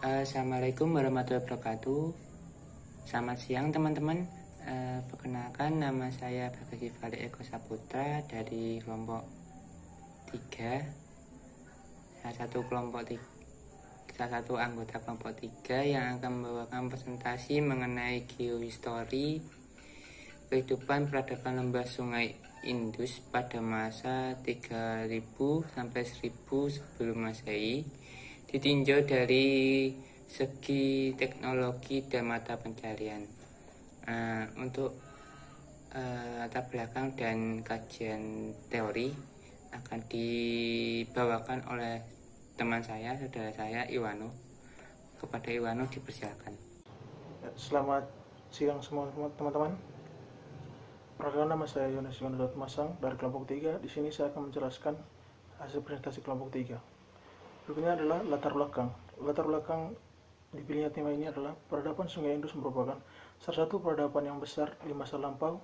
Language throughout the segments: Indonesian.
Assalamualaikum warahmatullahi wabarakatuh. Selamat siang teman-teman. Perkenalkan, nama saya Bagas Gifari Eko Saputra dari kelompok 3. Salah satu anggota kelompok 3 yang akan membawakan presentasi mengenai geohistori kehidupan peradaban lembah sungai Indus pada masa 3000 sampai 1000 sebelum Masehi, ditinjau dari segi teknologi dan mata pencarian. Untuk latar belakang dan kajian teori akan dibawakan oleh teman saya, saudara saya Iwano. Kepada Iwano dipersilakan. Selamat siang semua teman-teman. Perkenalkan, nama saya Yones Yonadot Masang dari kelompok 3. Di sini saya akan menjelaskan hasil presentasi kelompok 3. Berikutnya adalah latar belakang. Latar belakang dipilihnya tema ini adalah peradaban Sungai Indus merupakan salah satu peradaban yang besar di masa lampau.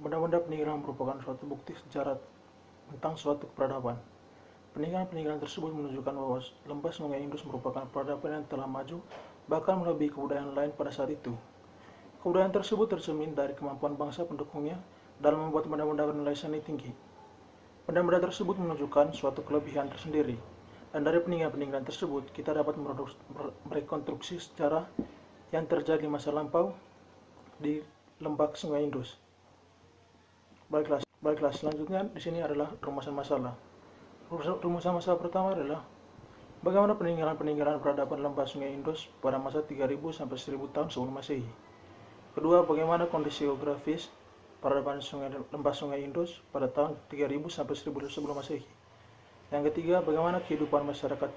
Benda-benda peninggalan merupakan suatu bukti sejarah tentang suatu peradaban. Peninggalan tersebut menunjukkan bahwa lembah Sungai Indus merupakan peradaban yang telah maju, bahkan melebihi kebudayaan lain pada saat itu. Kebudayaan tersebut tercermin dari kemampuan bangsa pendukungnya dalam membuat benda-benda bernilai seni tinggi. Benda-benda tersebut menunjukkan suatu kelebihan tersendiri, dan dari peninggalan tersebut kita dapat merekonstruksi sejarah yang terjadi di masa lampau di lembah Sungai Indus. Baiklah, selanjutnya di sini adalah rumusan masalah. Rumusan masalah pertama adalah bagaimana peninggalan peradaban lembah Sungai Indus pada masa 3000 sampai 1000 tahun sebelum Masehi. Kedua, bagaimana kondisi geografis peradaban lembah Sungai Indus pada tahun 3000 sampai 1000 sebelum Masehi. Yang ketiga, bagaimana kehidupan masyarakat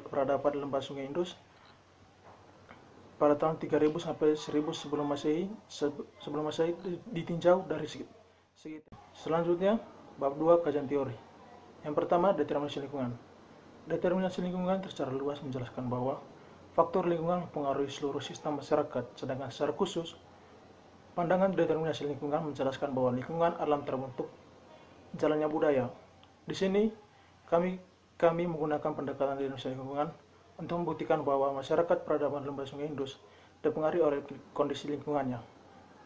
peradaban lembah Sungai Indus pada tahun 3000 sampai 1000 sebelum Masehi ditinjau dari segi. Selanjutnya, bab 2, kajian teori. Yang pertama, determinasi lingkungan. Determinasi lingkungan secara luas menjelaskan bahwa faktor lingkungan mempengaruhi seluruh sistem masyarakat, sedangkan secara khusus, pandangan determinasi lingkungan menjelaskan bahwa lingkungan alam terbentuk jalannya budaya. Di sini, kami menggunakan pendekatan determinasi lingkungan untuk membuktikan bahwa masyarakat peradaban lembah Sungai Indus dipengaruhi oleh kondisi lingkungannya,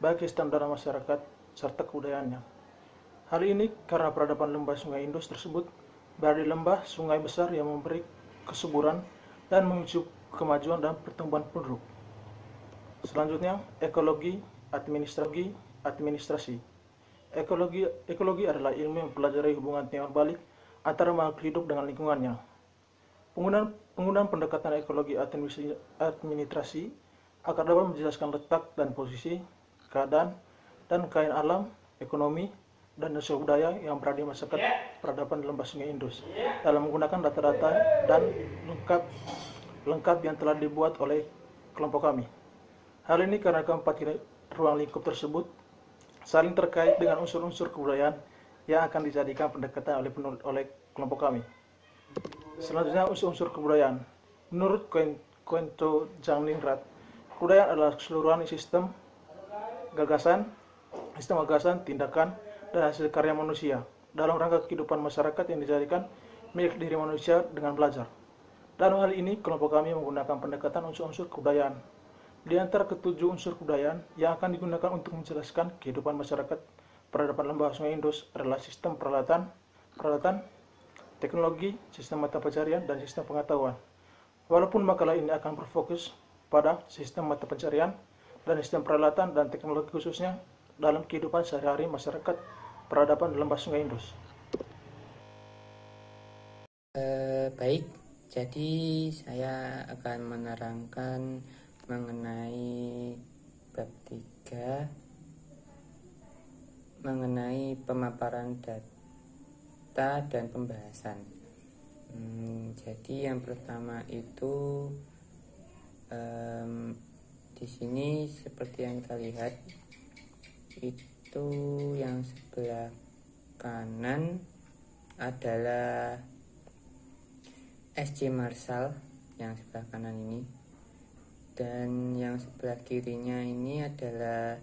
baik standar masyarakat serta kebudayaannya. Hal ini karena peradaban lembah Sungai Indus tersebut berada di lembah sungai besar yang memberi kesuburan dan memicu kemajuan dan pertumbuhan penduduk. Selanjutnya, ekologi, administrasi. Ekologi adalah ilmu yang mempelajari hubungan timbal balik antara makhluk hidup dengan lingkungannya. Penggunaan pendekatan ekologi administrasi akan dapat menjelaskan letak dan posisi, keadaan, dan kekayaan alam, ekonomi, dan sosial budaya yang berada di masyarakat peradaban lembah Sungai Indus dalam menggunakan data-data dan lengkap yang telah dibuat oleh kelompok kami. Hal ini karena keempat ruang lingkup tersebut saling terkait dengan unsur-unsur kebudayaan yang akan dijadikan pendekatan oleh kelompok kami. Selanjutnya, unsur-unsur kebudayaan. Menurut Koento Jangningrat, kebudayaan adalah keseluruhan sistem gagasan, tindakan, dan hasil karya manusia dalam rangka kehidupan masyarakat yang dijadikan milik diri manusia dengan belajar. Dalam hal ini, kelompok kami menggunakan pendekatan unsur-unsur kebudayaan. Di antara ketujuh unsur kebudayaan yang akan digunakan untuk menjelaskan kehidupan masyarakat peradaban lembah Sungai Indus adalah sistem peralatan, teknologi, sistem mata pencarian, dan sistem pengetahuan. Walaupun makalah ini akan berfokus pada sistem mata pencarian dan sistem peralatan dan teknologi khususnya dalam kehidupan sehari-hari masyarakat peradaban lembah Sungai Indus. Baik, jadi saya akan menerangkan mengenai bab 3 mengenai pemaparan data dan pembahasan. Jadi yang pertama itu di sini seperti yang kita lihat itu yang sebelah kanan adalah SC Marshall yang sebelah kanan ini, dan yang sebelah kirinya ini adalah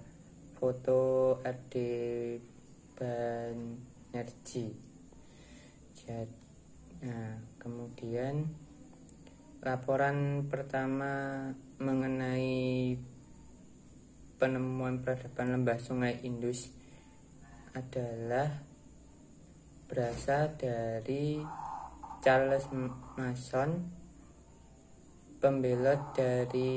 foto RD Banerjee. Nah, kemudian Laporan pertama mengenai penemuan peradaban lembah sungai Indus adalah berasal dari Charles Mason, pembelot dari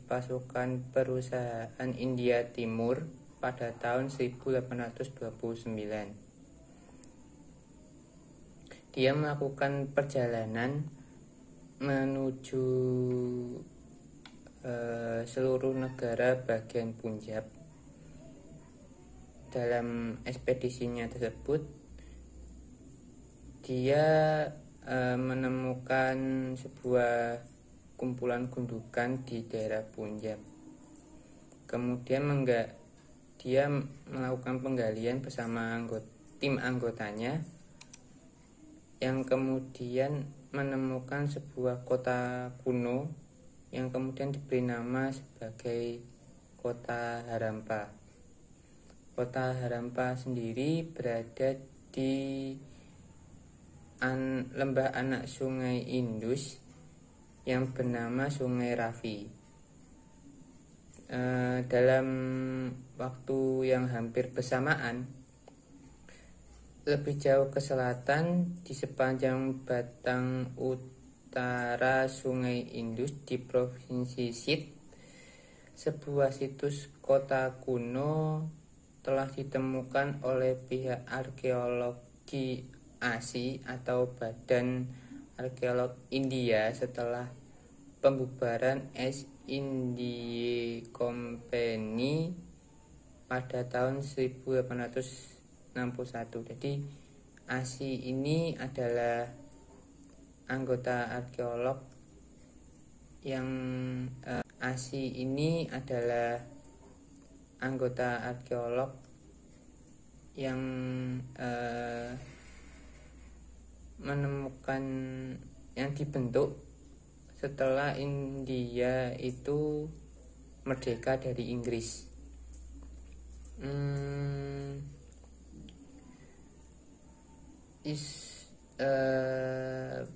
pasukan perusahaan India Timur pada tahun 1829. Dia melakukan perjalanan menuju seluruh negara bagian Punjab. Dalam ekspedisinya tersebut, dia menemukan sebuah kumpulan gundukan di daerah Punjab. Kemudian dia melakukan penggalian bersama tim anggotanya, yang kemudian menemukan sebuah kota kuno yang kemudian diberi nama sebagai Kota Harappa. Kota Harappa sendiri berada di lembah anak sungai Indus yang bernama Sungai Ravi. Dalam waktu yang hampir bersamaan, lebih jauh ke selatan di sepanjang batang utara Sungai Indus di Provinsi Sindh, sebuah situs kota kuno telah ditemukan oleh pihak arkeologi ASI atau Badan Arkeolog India setelah pembubaran East India Company pada tahun 1861. Jadi ASI ini adalah anggota arkeolog yang menemukan, yang dibentuk setelah India itu merdeka dari Inggris.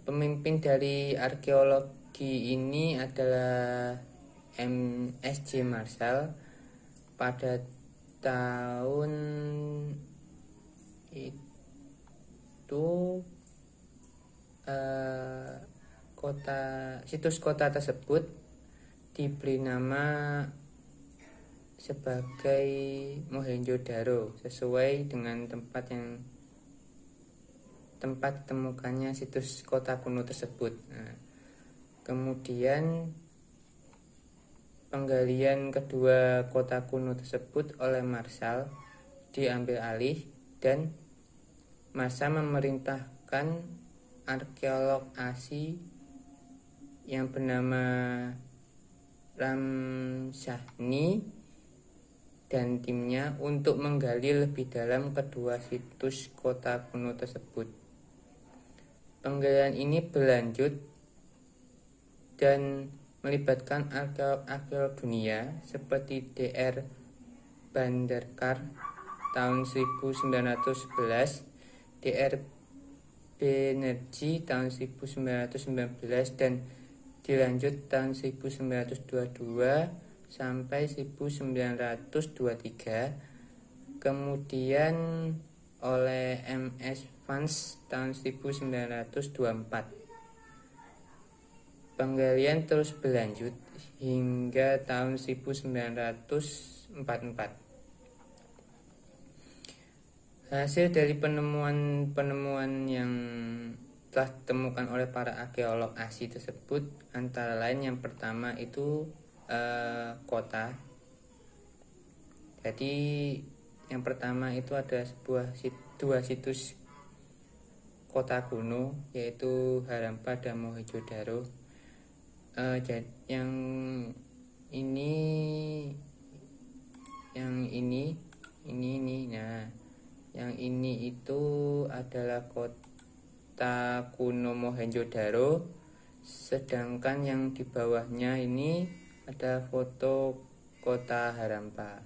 Pemimpin dari arkeologi ini adalah M.S.J. Marshall. Pada tahun itu situs kota tersebut diberi nama sebagai Mohenjo-daro sesuai dengan tempat ditemukannya situs kota kuno tersebut. Kemudian penggalian kedua kota kuno tersebut oleh Marshall diambil alih dan masa memerintahkan arkeolog ASI yang bernama Ramsahni dan timnya untuk menggali lebih dalam kedua situs kota kuno tersebut. Penggalian ini berlanjut dan melibatkan arkeolog dunia seperti Dr. Bhandarkar tahun 1911, Dr. Banerjee tahun 1919 dan dilanjut tahun 1922 sampai 1923, kemudian oleh M.S. Vance tahun 1924. Penggalian terus berlanjut hingga tahun 1944. Hasil dari penemuan yang telah ditemukan oleh para arkeolog ASI tersebut antara lain yang pertama itu kota. Jadi yang pertama itu ada dua situs kota kuno, yaitu Harappa dan Mohenjo-daro. Yang ini itu adalah kota kuno Mohenjo-daro, sedangkan yang di bawahnya ini ada foto kota Harappa.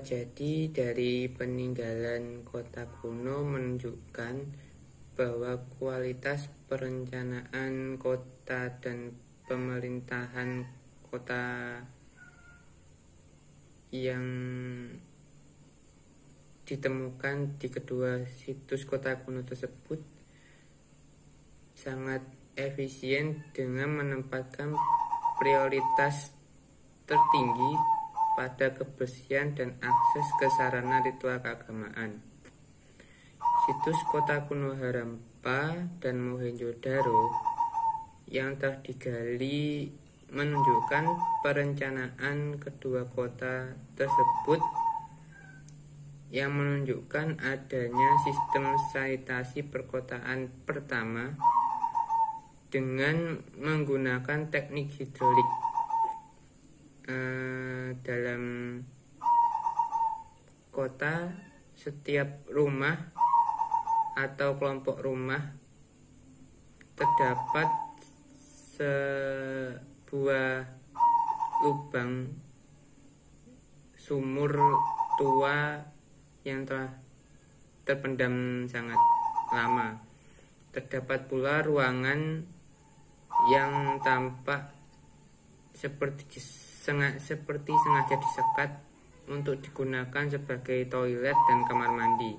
Jadi dari peninggalan kota kuno menunjukkan bahwa kualitas perencanaan kota dan pemerintahan kota yang ditemukan di kedua situs kota kuno tersebut sangat efisien dengan menempatkan prioritas tertinggi pada kebersihan dan akses ke sarana ritual keagamaan. Situs kota kuno Harappa dan Mohenjo-daro yang telah digali menunjukkan perencanaan kedua kota tersebut yang menunjukkan adanya sistem sanitasi perkotaan pertama dengan menggunakan teknik hidrolik. Dalam kota, setiap rumah atau kelompok rumah terdapat sebuah lubang sumur tua yang telah terpendam sangat lama. Terdapat pula ruangan yang tampak seperti sengaja disekat untuk digunakan sebagai toilet dan kamar mandi.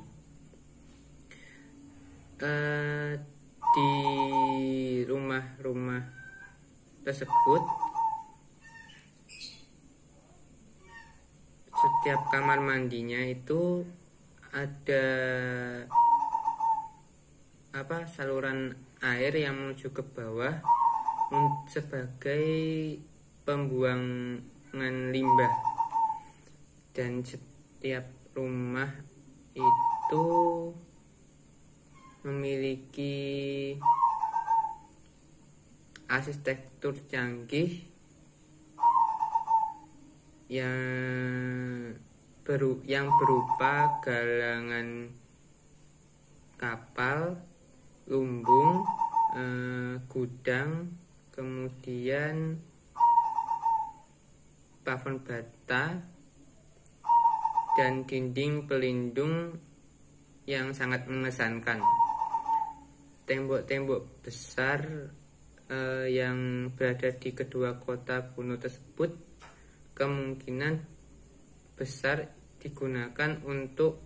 Di rumah-rumah tersebut setiap kamar mandinya itu ada saluran air yang menuju ke bawah sebagai pembuangan limbah, dan setiap rumah itu memiliki arsitektur canggih yang berupa galangan kapal, lumbung, gudang, kemudian plafon bata dan dinding pelindung yang sangat mengesankan. Tembok-tembok besar yang berada di kedua kota kuno tersebut kemungkinan besar digunakan untuk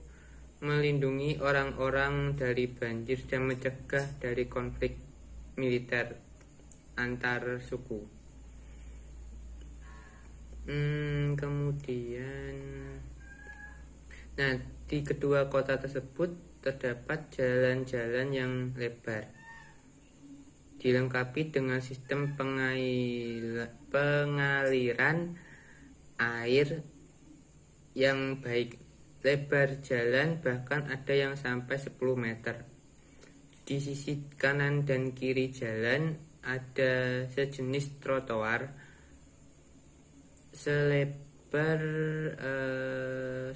melindungi orang-orang dari banjir dan mencegah dari konflik militer antar suku. Kemudian, di kedua kota tersebut terdapat jalan-jalan yang lebar, dilengkapi dengan sistem pengaliran air yang baik. Lebar jalan bahkan ada yang sampai 10 meter. Di sisi kanan dan kiri jalan ada sejenis trotoar selebar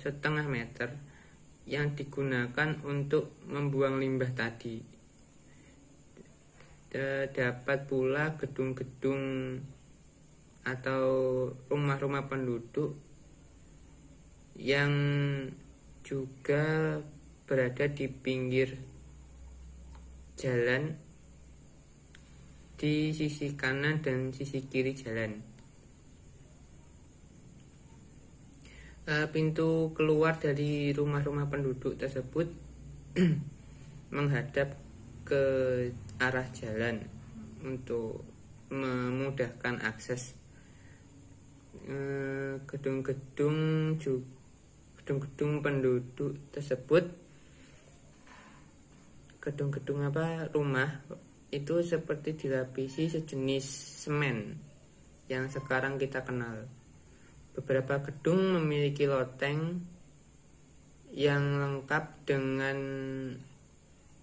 setengah meter yang digunakan untuk membuang limbah tadi. Terdapat pula gedung-gedung atau rumah-rumah penduduk yang juga berada di pinggir jalan di sisi kanan dan sisi kiri jalan. Pintu keluar dari rumah-rumah penduduk tersebut menghadap ke arah jalan untuk memudahkan akses. Gedung-gedung penduduk tersebut, rumah itu seperti dilapisi sejenis semen yang sekarang kita kenal. Beberapa gedung memiliki loteng yang lengkap dengan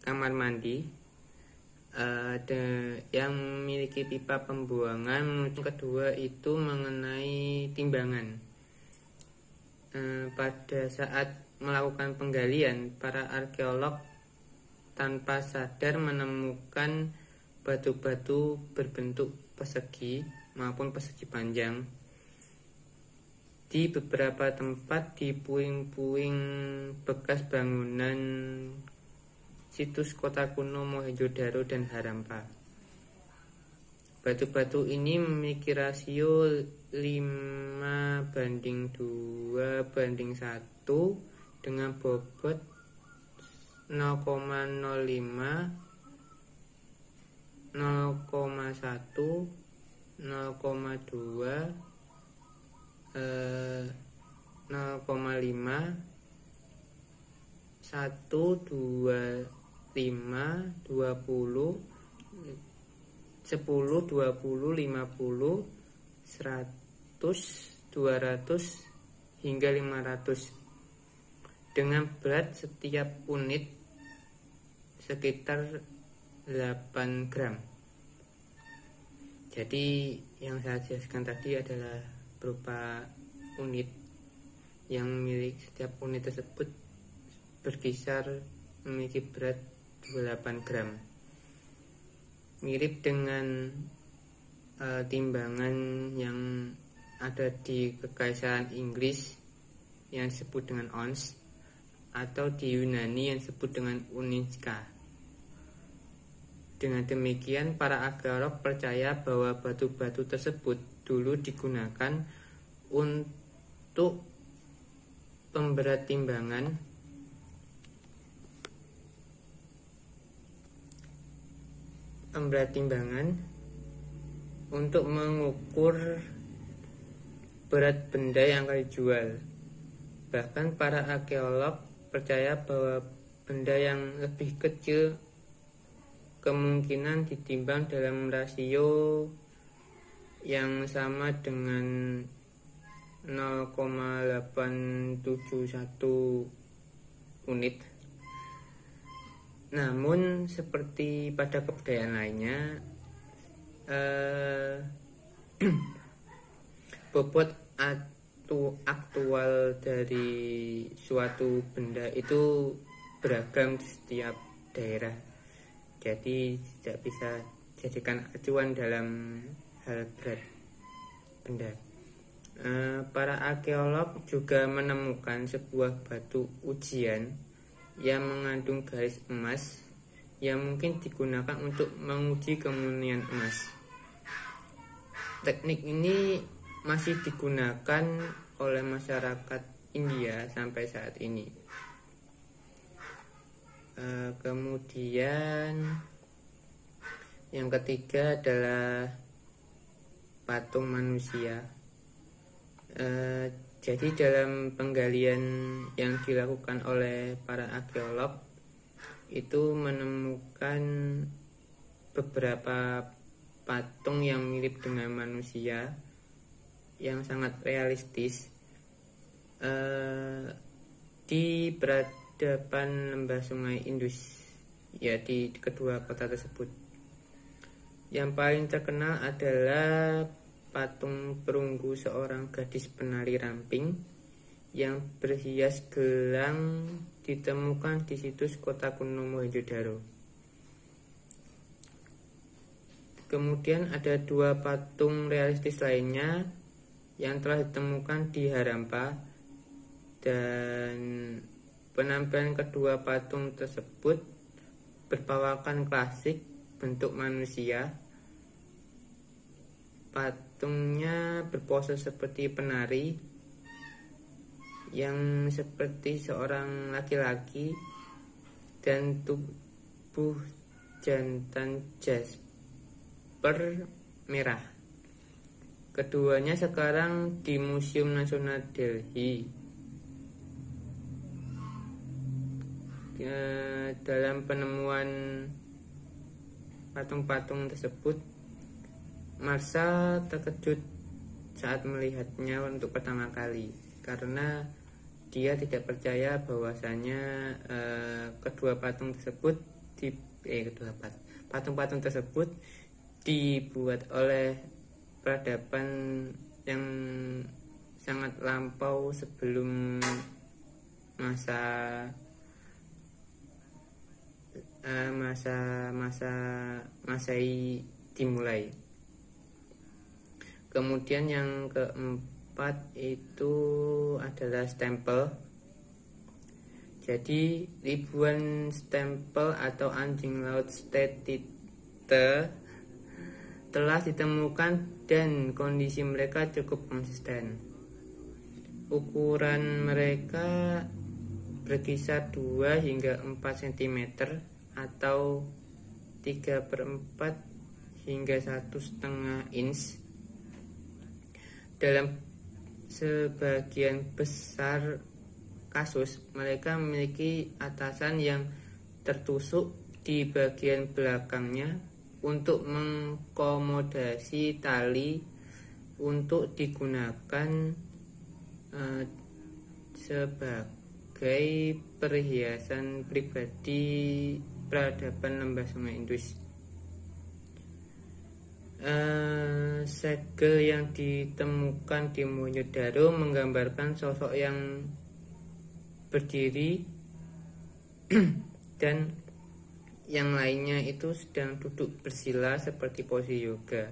kamar mandi, yang memiliki pipa pembuangan. Kedua itu mengenai timbangan. Pada saat melakukan penggalian, para arkeolog tanpa sadar menemukan batu-batu berbentuk persegi maupun persegi panjang. Di beberapa tempat di puing-puing bekas bangunan situs kota kuno Mohenjo-daro dan Harappa. Batu-batu ini memiliki rasio 5:2:1 dengan bobot 0,05, 0,1, 0,2, 0,5, 1, 2, 5, 20, 10, 20, 50, 100, 200 hingga 500 dengan berat setiap unit sekitar 8 gram. Jadi yang saya jelaskan tadi adalah berupa unit yang milik setiap unit tersebut berkisar memiliki berat 8 gram. Mirip dengan timbangan yang ada di Kekaisaran Inggris yang disebut dengan ons, atau di Yunani yang disebut dengan uninska. Dengan demikian, para arkeolog percaya bahwa batu-batu tersebut dulu digunakan untuk pemberat timbangan untuk mengukur berat benda yang akan dijual. Bahkan para arkeolog percaya bahwa benda yang lebih kecil kemungkinan ditimbang dalam rasio yang sama dengan 0,871 unit. Namun seperti pada kebudayaan lainnya, bobot aktual dari suatu benda itu beragam di setiap daerah. Jadi tidak bisa dijadikan acuan dalam hal berat benda. Para arkeolog juga menemukan sebuah batu ujian yang mengandung garis emas yang mungkin digunakan untuk menguji kemurnian emas. Teknik ini masih digunakan oleh masyarakat India sampai saat ini. Kemudian yang ketiga adalah patung manusia. Jadi dalam penggalian yang dilakukan oleh para arkeolog itu menemukan beberapa patung yang mirip dengan manusia yang sangat realistis di peradaban lembah sungai Indus, ya, di kedua kota tersebut. Yang paling terkenal adalah patung perunggu seorang gadis penari ramping yang berhias gelang ditemukan di situs kota kuno Mohenjo-daro. Kemudian ada dua patung realistis lainnya yang telah ditemukan di Harappa, dan penampilan kedua patung tersebut berpawakan klasik bentuk manusia. Patungnya berpose seperti penari yang seperti seorang laki-laki dan tubuh jantan jasper merah. Keduanya sekarang di Museum Nasional Delhi. Dalam penemuan patung-patung tersebut, Marsha terkejut saat melihatnya untuk pertama kali, karena dia tidak percaya bahwasanya kedua patung tersebut patung-patung tersebut dibuat oleh peradaban yang sangat lampau sebelum Masehi dimulai. Kemudian yang keempat itu adalah stempel. Jadi ribuan stempel atau anjing laut statite telah ditemukan dan kondisi mereka cukup konsisten. Ukuran mereka berkisar 2 hingga 4 cm atau 3/4 hingga 1,5 inch. Dalam sebagian besar kasus, mereka memiliki atasan yang tertusuk di bagian belakangnya untuk mengakomodasi tali untuk digunakan sebagai perhiasan pribadi peradaban lembah Sungai Indus. Segel yang ditemukan di Mohenjo-daro menggambarkan sosok yang berdiri dan yang lainnya itu sedang duduk bersila seperti posisi yoga.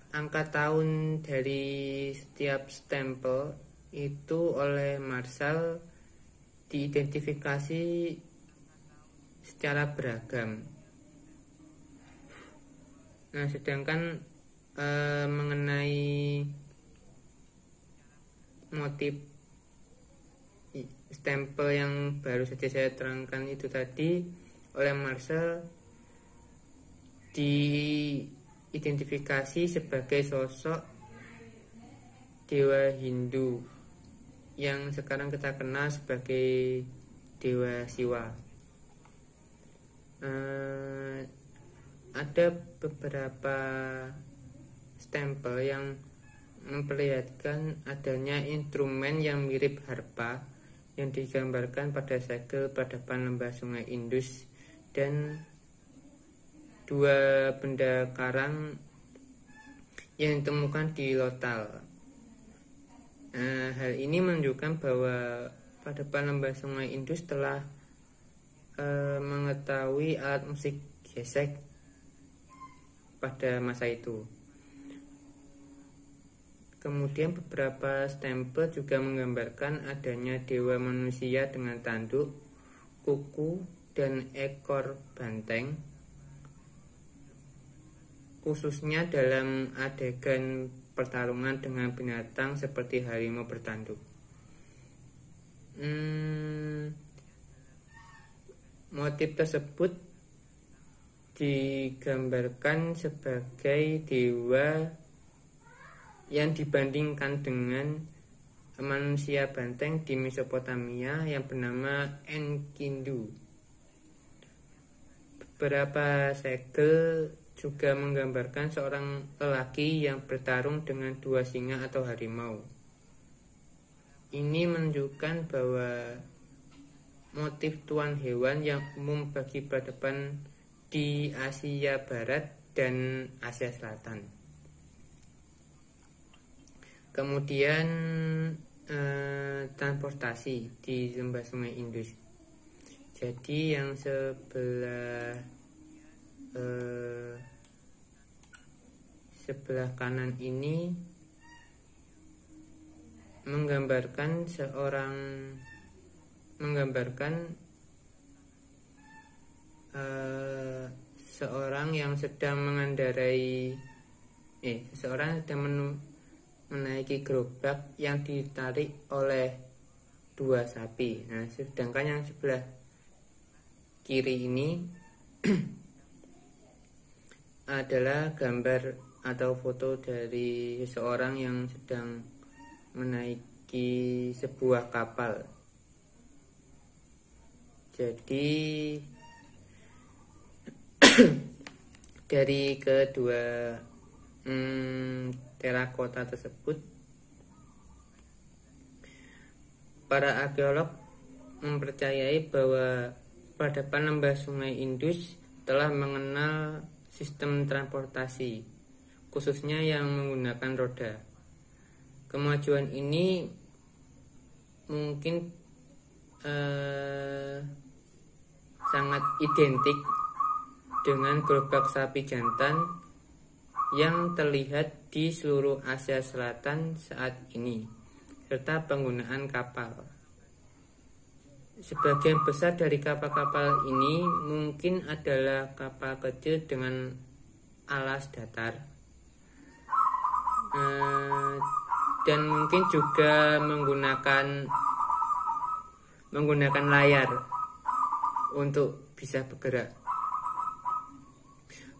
Angka tahun dari setiap stempel itu oleh Marshall diidentifikasi secara beragam. Nah, sedangkan mengenai motif stempel yang baru saja saya terangkan itu tadi oleh Marshall diidentifikasi sebagai sosok dewa Hindu yang sekarang kita kenal sebagai Dewa Siwa. Ada beberapa stempel yang memperlihatkan adanya instrumen yang mirip harpa yang digambarkan pada segel peradaban lembah Sungai Indus dan 2 benda karang yang ditemukan di Lothal. Hal ini menunjukkan bahwa peradaban lembah Sungai Indus telah mengetahui alat musik gesek pada masa itu. Kemudian beberapa stempel juga menggambarkan adanya dewa manusia dengan tanduk, kuku, dan ekor banteng, khususnya dalam adegan pertarungan dengan binatang seperti harimau bertanduk. Motif tersebut digambarkan sebagai dewa yang dibandingkan dengan manusia banteng di Mesopotamia yang bernama Enkidu. Beberapa segel juga menggambarkan seorang lelaki yang bertarung dengan 2 singa atau harimau. Ini menunjukkan bahwa motif tuan hewan yang umum bagi peradaban di Asia Barat dan Asia Selatan. Kemudian transportasi di lembah Sungai Indus. Jadi yang sebelah kanan ini menggambarkan seorang yang sedang mengendarai seseorang sedang menaiki gerobak yang ditarik oleh 2 sapi. Nah, sedangkan yang sebelah kiri ini adalah gambar atau foto dari seseorang yang sedang menaiki sebuah kapal. Jadi dari kedua terakota tersebut, para arkeolog mempercayai bahwa peradaban lembah Sungai Indus telah mengenal sistem transportasi, khususnya yang menggunakan roda. Kemajuan ini mungkin sangat identik dengan gerobak sapi jantan yang terlihat di seluruh Asia Selatan saat ini, serta penggunaan kapal. Sebagian besar dari kapal-kapal ini mungkin adalah kapal kecil dengan alas datar, dan mungkin juga menggunakan layar untuk bisa bergerak.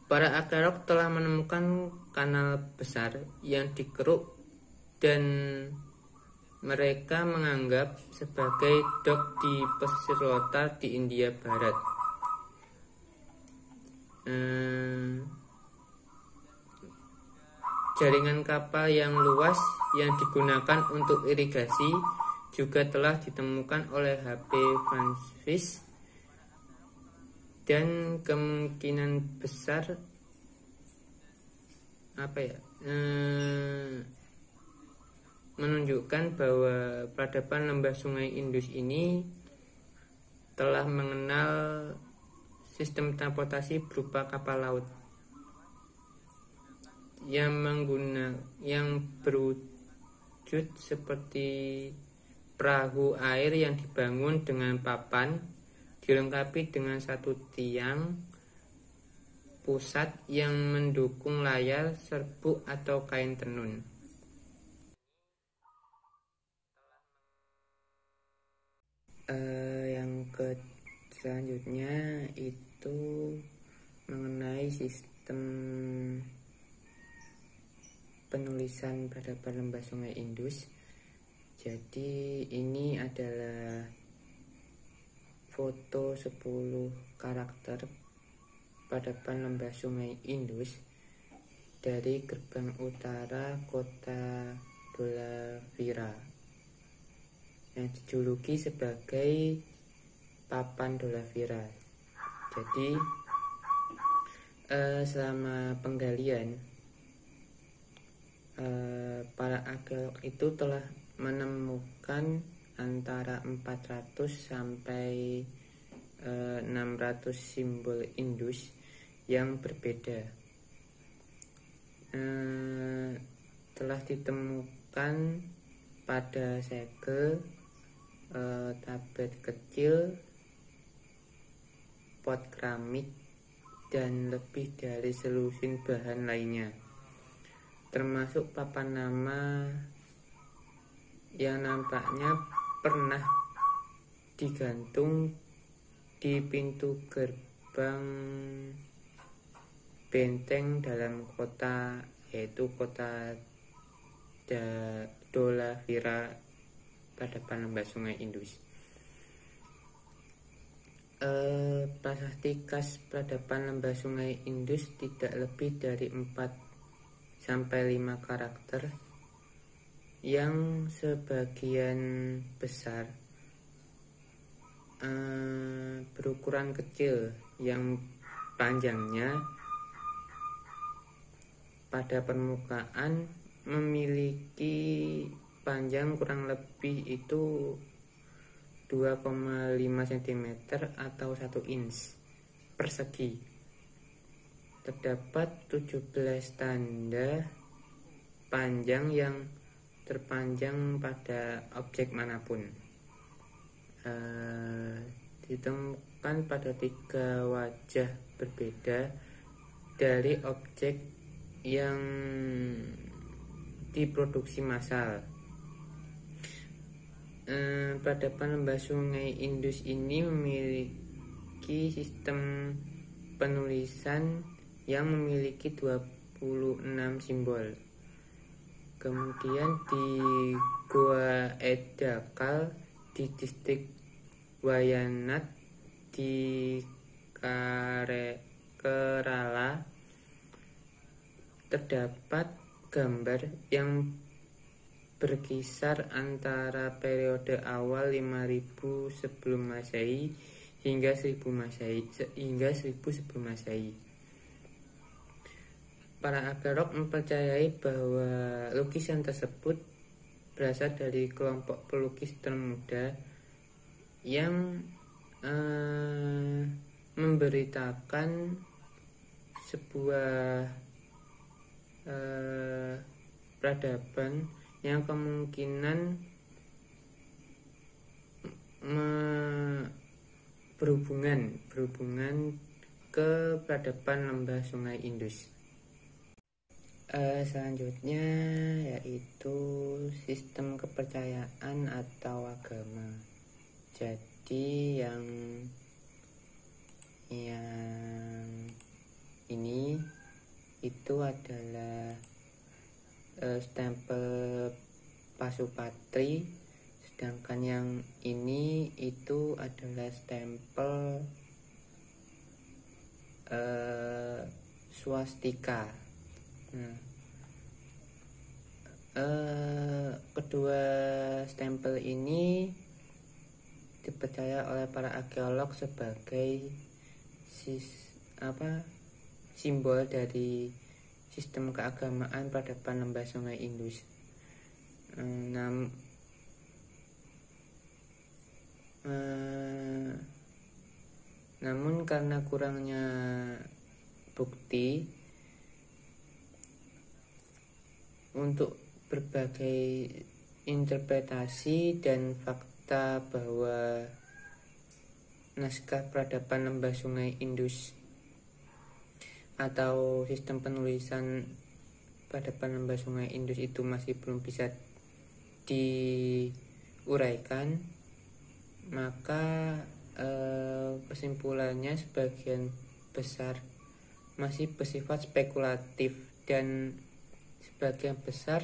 Para arkeolog telah menemukan kanal besar yang dikeruk dan mereka menganggap sebagai dok di pesisir Lothar di India Barat. Jaringan kapal yang luas yang digunakan untuk irigasi juga telah ditemukan oleh H.P. Van Vries, dan kemungkinan besar menunjukkan bahwa peradaban lembah Sungai Indus ini telah mengenal sistem transportasi berupa kapal laut yang berwujud seperti perahu air yang dibangun dengan papan, dilengkapi dengan satu tiang pusat yang mendukung layar, serbuk atau kain tenun. Yang selanjutnya itu mengenai sistem penulisan peradaban lembah Sungai Indus. Jadi ini adalah foto 10 karakter peradaban lembah Sungai Indus dari gerbang utara kota Dholavira yang dijuluki sebagai Papan Dholavira. Jadi selama penggalian para arkeolog itu telah menemukan antara 400 sampai 600 simbol Indus yang berbeda. Telah ditemukan pada segel, tablet kecil, pot keramik, dan lebih dari selusin bahan lainnya, termasuk papan nama yang nampaknya pernah digantung di pintu gerbang benteng dalam kota, yaitu kota Dholavira, peradaban lembah Sungai Indus. Prasasti khas peradaban lembah Sungai Indus tidak lebih dari 4 sampai 5 karakter yang sebagian besar berukuran kecil, yang panjangnya pada permukaan memiliki panjang kurang lebih itu 2,5 cm atau 1 inch persegi. Terdapat 17 tanda panjang yang terpanjang pada objek manapun. Ditemukan pada 3 wajah berbeda dari objek yang diproduksi massal. Peradaban lembah Sungai Indus ini memiliki sistem penulisan yang memiliki 26 simbol. Kemudian di Goa Edakal di distrik Wayanad di Kerala terdapat gambar yang berkisar antara periode awal 5000 sebelum Masehi hingga 1000 sebelum Masehi. Para arkeolog mempercayai bahwa lukisan tersebut berasal dari kelompok pelukis termuda yang memberitakan sebuah peradaban yang kemungkinan berhubungan ke peradaban lembah Sungai Indus. Selanjutnya yaitu sistem kepercayaan atau agama. Jadi yang ini itu adalah stempel Pasupatri, sedangkan yang ini itu adalah stempel swastika. Kedua stempel ini dipercaya oleh para arkeolog sebagai simbol dari sistem keagamaan peradaban lembah Sungai Indus. Namun karena kurangnya bukti untuk berbagai interpretasi dan fakta bahwa naskah peradaban lembah Sungai Indus atau sistem penulisan peradaban lembah Sungai Indus itu masih belum bisa diuraikan, maka kesimpulannya sebagian besar masih bersifat spekulatif dan sebagian besar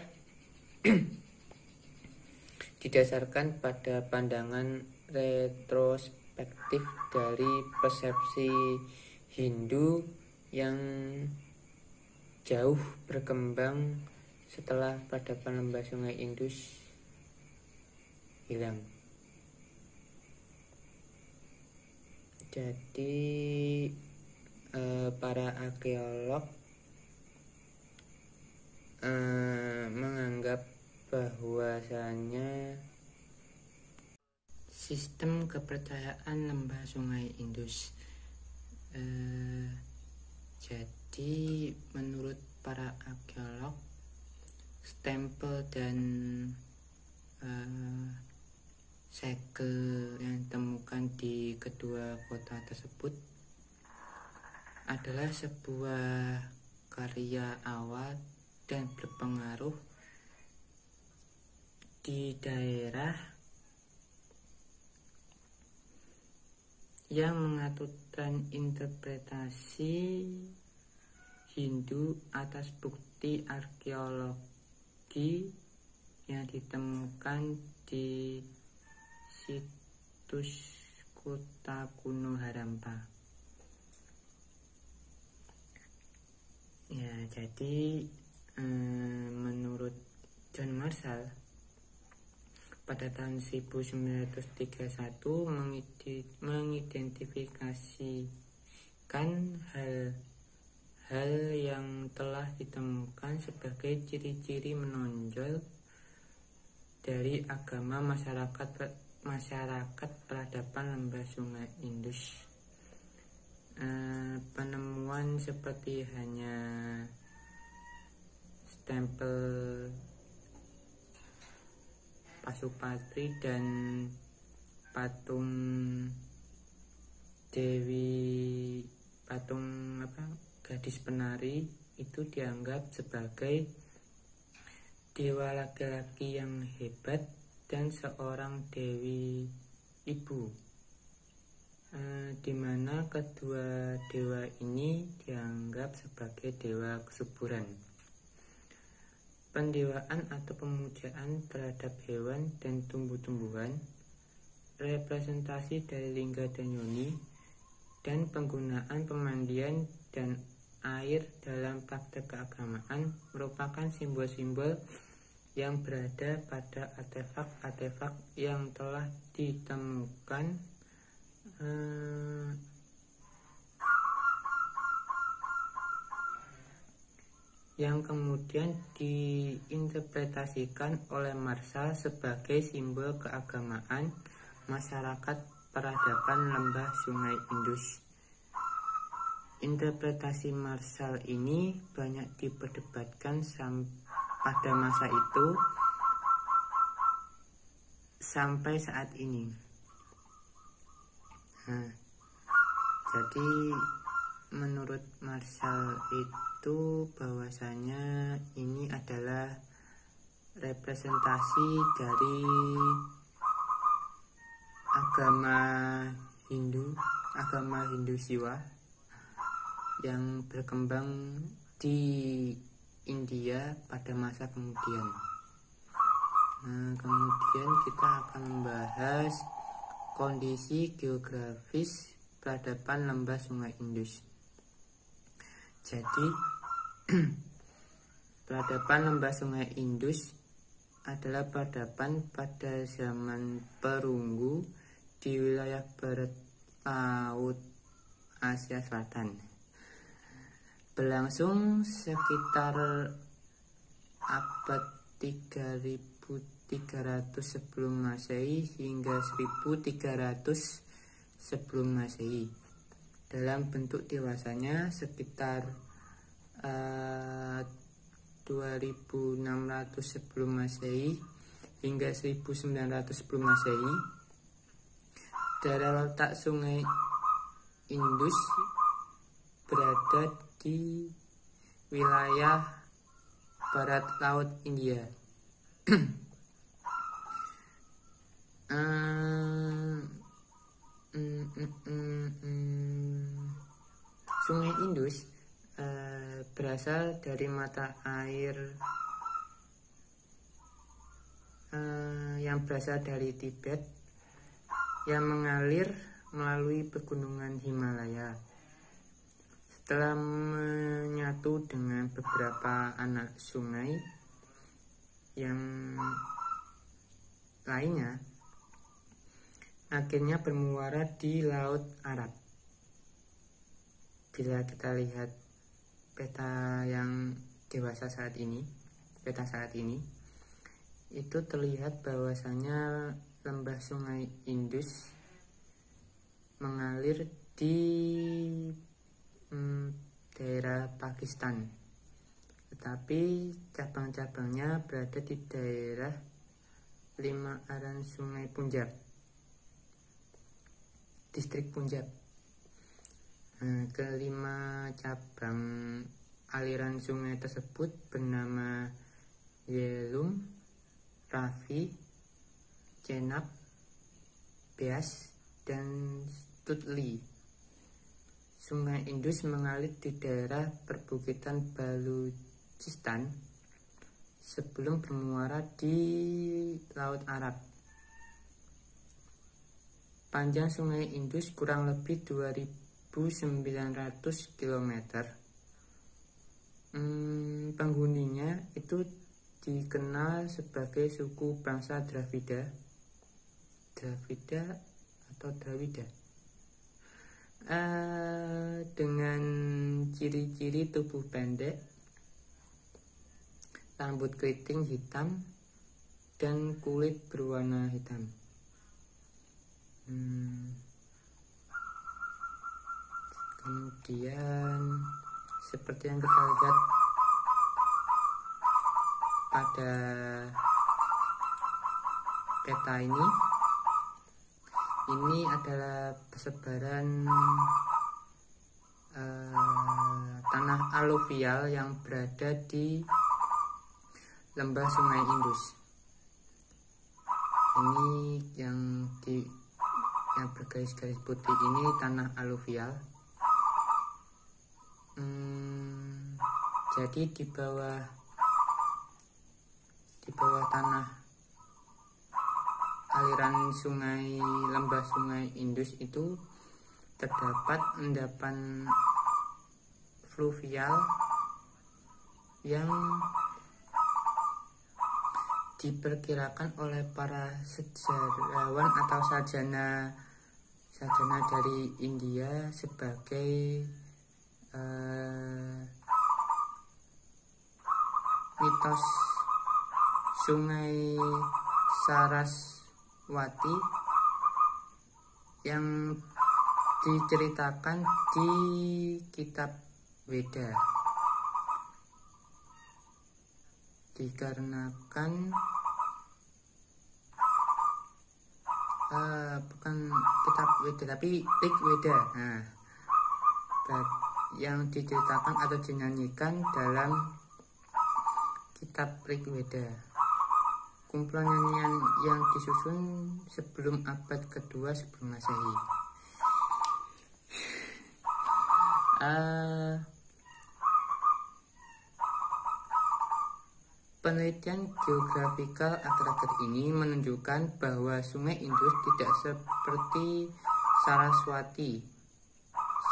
didasarkan pada pandangan retrospektif dari persepsi Hindu yang jauh berkembang setelah peradaban lembah Sungai Indus hilang. Jadi para arkeolog menganggap bahwasanya sistem kepercayaan lembah Sungai Indus, jadi menurut para arkeolog, stempel dan segel yang ditemukan di kedua kota tersebut adalah sebuah karya awal dan berpengaruh di daerah yang mengaturkan interpretasi Hindu atas bukti arkeologi yang ditemukan di situs kota kuno Harappa. Ya, jadi menurut John Marshall pada tahun 1931 mengidentifikasikan hal yang telah ditemukan sebagai ciri-ciri menonjol dari agama masyarakat peradaban lembah Sungai Indus. Penemuan seperti hanya stempel Pasupatri dan patung gadis penari itu dianggap sebagai dewa laki-laki yang hebat dan seorang dewi ibu, di mana kedua dewa ini dianggap sebagai dewa kesuburan. Pendewaan atau pemujaan terhadap hewan dan tumbuh-tumbuhan, representasi dari lingga dan yoni, dan penggunaan pemandian dan air dalam praktek keagamaan merupakan simbol-simbol yang berada pada artefak-artefak yang telah ditemukan yang kemudian diinterpretasikan oleh Marshall sebagai simbol keagamaan masyarakat peradaban lembah Sungai Indus. interpretasi Marshall ini banyak diperdebatkan pada masa itu sampai saat ini. Nah, jadi menurut Marshall itu bahwasanya ini adalah representasi dari agama Hindu Siwa yang berkembang di India pada masa kemudian. Nah, kemudian kita akan membahas kondisi geografis peradaban lembah Sungai Indus. Jadi peradaban lembah Sungai Indus adalah peradaban pada zaman perunggu di wilayah barat laut Asia Selatan. Berlangsung sekitar abad 3300 sebelum Masehi hingga 1300 sebelum Masehi. Dalam bentuk dewasanya sekitar 2600 sebelum Masehi hingga 1900 sebelum Masehi. Daerah letak Sungai Indus berada di wilayah barat laut India. Sungai Indus berasal dari mata air yang berasal dari Tibet yang mengalir melalui pegunungan Himalaya. Setelah menyatu dengan beberapa anak sungai yang lainnya, akhirnya bermuara di Laut Arab. Bila kita lihat peta yang dewasa saat ini, itu terlihat bahwasanya lembah Sungai Indus mengalir di daerah Pakistan, tetapi cabang-cabangnya berada di daerah 5 aliran Sungai Punjab, distrik Punjab. Kelima cabang aliran sungai tersebut bernama Jhelum, Ravi, Chenab, Beas, dan Studley. Sungai Indus mengalir di daerah perbukitan Baluchistan sebelum bermuara di Laut Arab. Panjang Sungai Indus kurang lebih 2.900 km. Penghuninya itu dikenal sebagai suku bangsa Dravida atau Drawida, dengan ciri-ciri tubuh pendek, rambut keriting hitam, dan kulit berwarna hitam. Kemudian seperti yang kita lihat pada peta ini adalah persebaran tanah aluvial yang berada di lembah Sungai Indus. Ini yang bergaris-garis putih ini tanah aluvial. Jadi di bawah tanah aliran sungai lembah Sungai Indus itu terdapat endapan fluvial yang diperkirakan oleh para sejarawan atau sarjana dari India sebagai mitos Sungai Saraswati yang diceritakan di kitab Weda, dikarenakan bukan kitab Weda tapi Rig Weda. Nah, yang diceritakan atau dinyanyikan dalam kitab Rig Weda, kumpulan nyanyian yang disusun sebelum abad kedua sebelum Masehi. Penelitian geografikal akhir-akhir ini menunjukkan bahwa Sungai Indus tidak seperti Saraswati,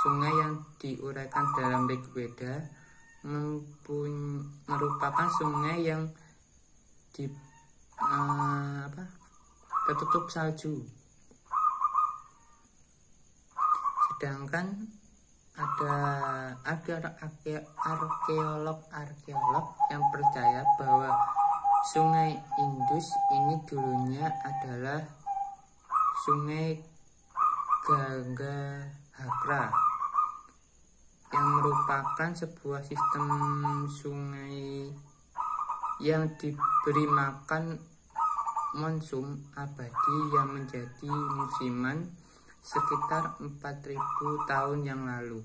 sungai yang diuraikan dalam Rig Weda, merupakan sungai yang tertutup salju. Sedangkan ada arkeolog yang percaya bahwa Sungai Indus ini dulunya adalah Sungai Gangga Hakra, yang merupakan sebuah sistem sungai yang diberi makan monsum abadi yang menjadi musiman sekitar 4000 tahun yang lalu.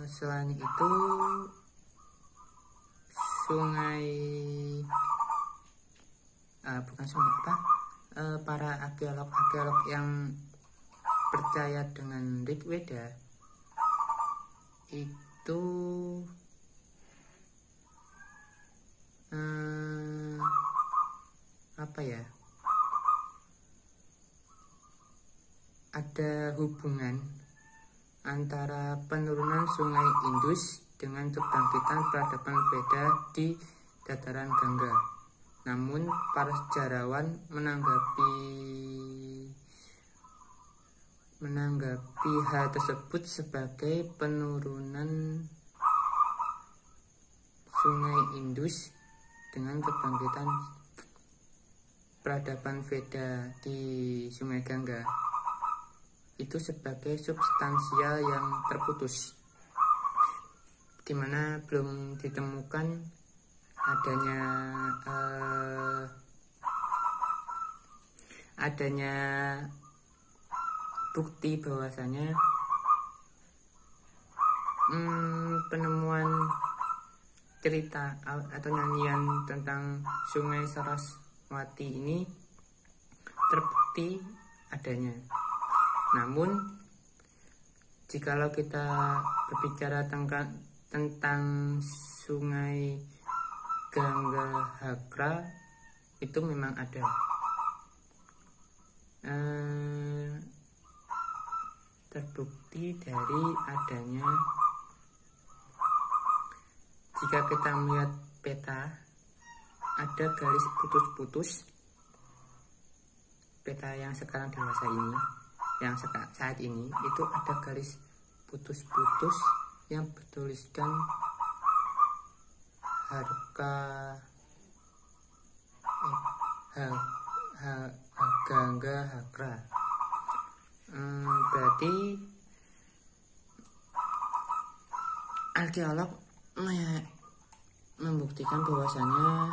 Selain itu, para arkeolog yang percaya dengan Rig Weda itu ada hubungan antara penurunan Sungai Indus dengan kebangkitan peradaban Veda di dataran Gangga. Namun para sejarawan menanggapi hal tersebut sebagai penurunan Sungai Indus dengan kebangkitan peradaban Veda di Sungai Gangga itu sebagai substansial yang terputus, di mana belum ditemukan adanya bukti bahwasanya penemuan cerita atau nyanyian tentang Sungai Saraswati ini terbukti adanya. Namun jikalau kita berbicara tentang Sungai Gangga Hakra, itu memang ada. Terbukti dari adanya, jika kita melihat peta, ada garis putus-putus. Peta yang sekarang dewasa ini, yang saat ini itu ada garis putus-putus yang bertuliskan Gangga Hakra. Berarti arkeolog membuktikan bahwasanya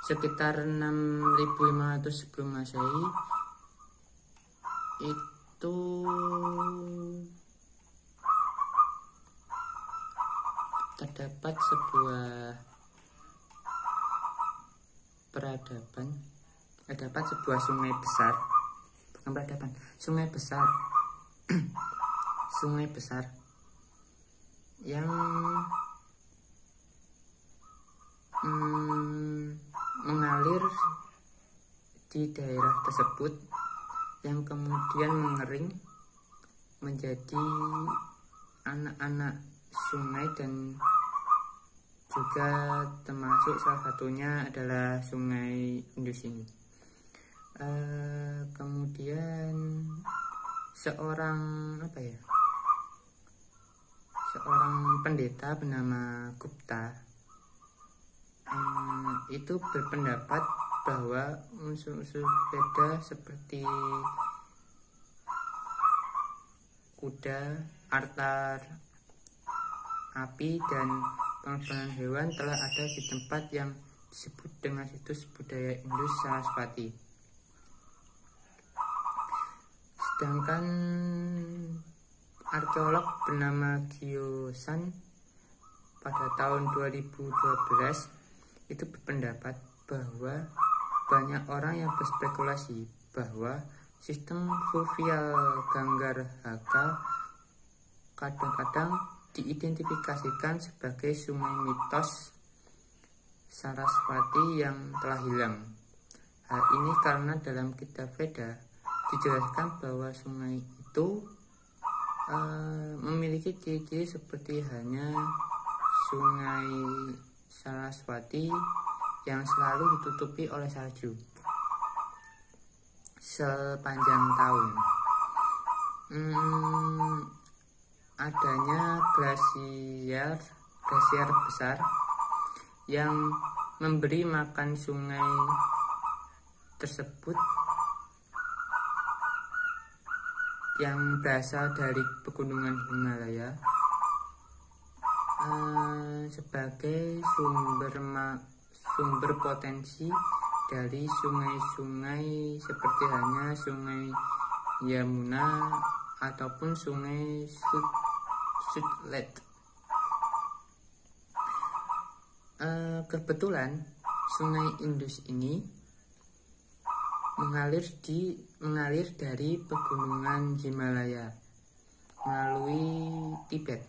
sekitar 6500 sebelum Masehi itu terdapat sebuah sungai besar, bukan peradaban, sungai besar sungai besar yang mengalir di daerah tersebut, yang kemudian mengering menjadi anak-anak sungai, dan juga termasuk salah satunya adalah Sungai Indus ini. Kemudian seorang pendeta bernama Gupta itu berpendapat bahwa unsur-unsur sepeda seperti kuda, artar, api, dan penerbangan hewan telah ada di tempat yang disebut dengan situs budaya Indus Saraswati. Sedangkan arkeolog bernama Giosan pada tahun 2012 itu berpendapat bahwa banyak orang yang berspekulasi bahwa sistem fluvial Ganggar Hakra kadang-kadang diidentifikasikan sebagai sungai mitos Saraswati yang telah hilang. Hal ini karena dalam kitab Veda dijelaskan bahwa sungai itu memiliki ciri-ciri seperti hanya sungai Saraswati yang selalu ditutupi oleh salju sepanjang tahun. Adanya glasier besar yang memberi makan sungai tersebut yang berasal dari pegunungan Himalaya sebagai sumber potensi dari sungai-sungai seperti hanya sungai Yamuna ataupun sungai Sutlej. Kebetulan sungai Indus ini mengalir dari pegunungan Himalaya melalui Tibet.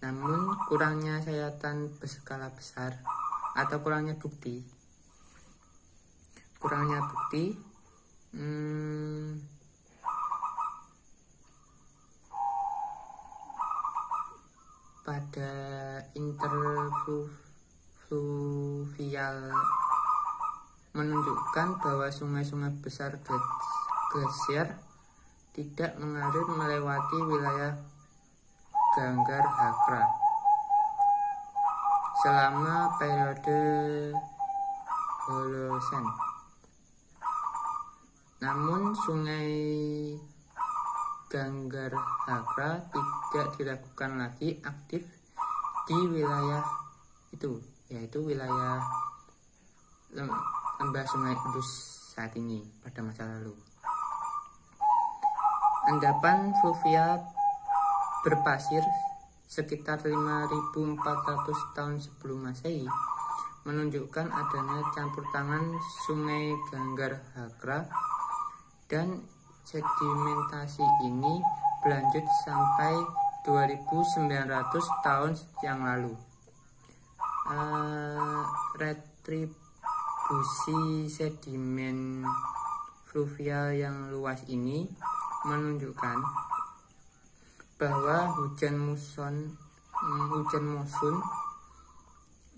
Namun kurangnya sayatan berskala besar atau kurangnya bukti pada interfluvial menunjukkan bahwa sungai-sungai besar glasier tidak mengalir melewati wilayah Ganggar Hakra selama periode Holocene. Namun sungai Ganggar Hakra tidak dilakukan lagi aktif di wilayah itu, yaitu wilayah lembah sungai Indus saat ini pada masa lalu. Endapan fluvial berpasir sekitar 5.400 tahun sebelum Masehi menunjukkan adanya campur tangan sungai Ganggar Hakra, dan sedimentasi ini berlanjut sampai 2.900 tahun yang lalu. Retribusi sedimen fluvial yang luas ini menunjukkan bahwa hujan muson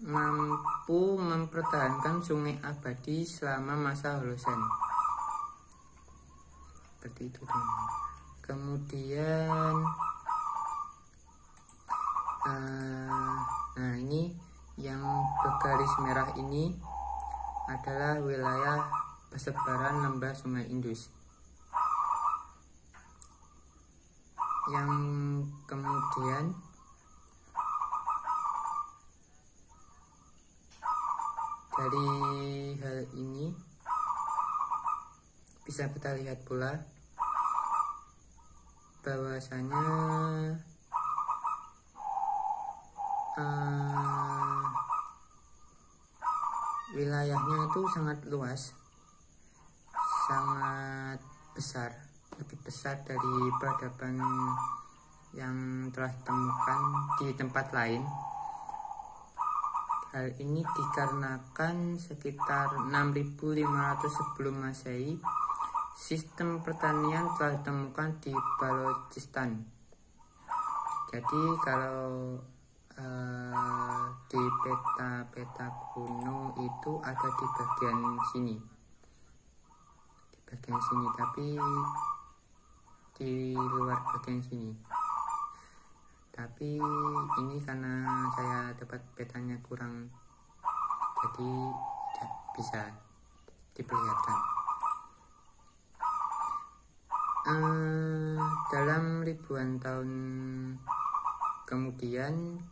mampu mempertahankan sungai abadi selama masa Holocene. Seperti itu. Kemudian nah ini yang bergaris merah ini adalah wilayah persebaran lembah sungai Indus, yang kemudian dari hal ini bisa kita lihat pula bahwasanya wilayahnya itu sangat luas, sangat besar, lebih besar dari peradaban yang telah ditemukan di tempat lain. Hal ini dikarenakan sekitar 6.500 sebelum Masehi sistem pertanian telah ditemukan di Balochistan. Jadi kalau di peta-peta kuno itu ada di bagian sini, tapi di luar bagian sini. Tapi ini karena saya dapat petanya kurang, jadi bisa diperlihatkan. Dalam ribuan tahun kemudian,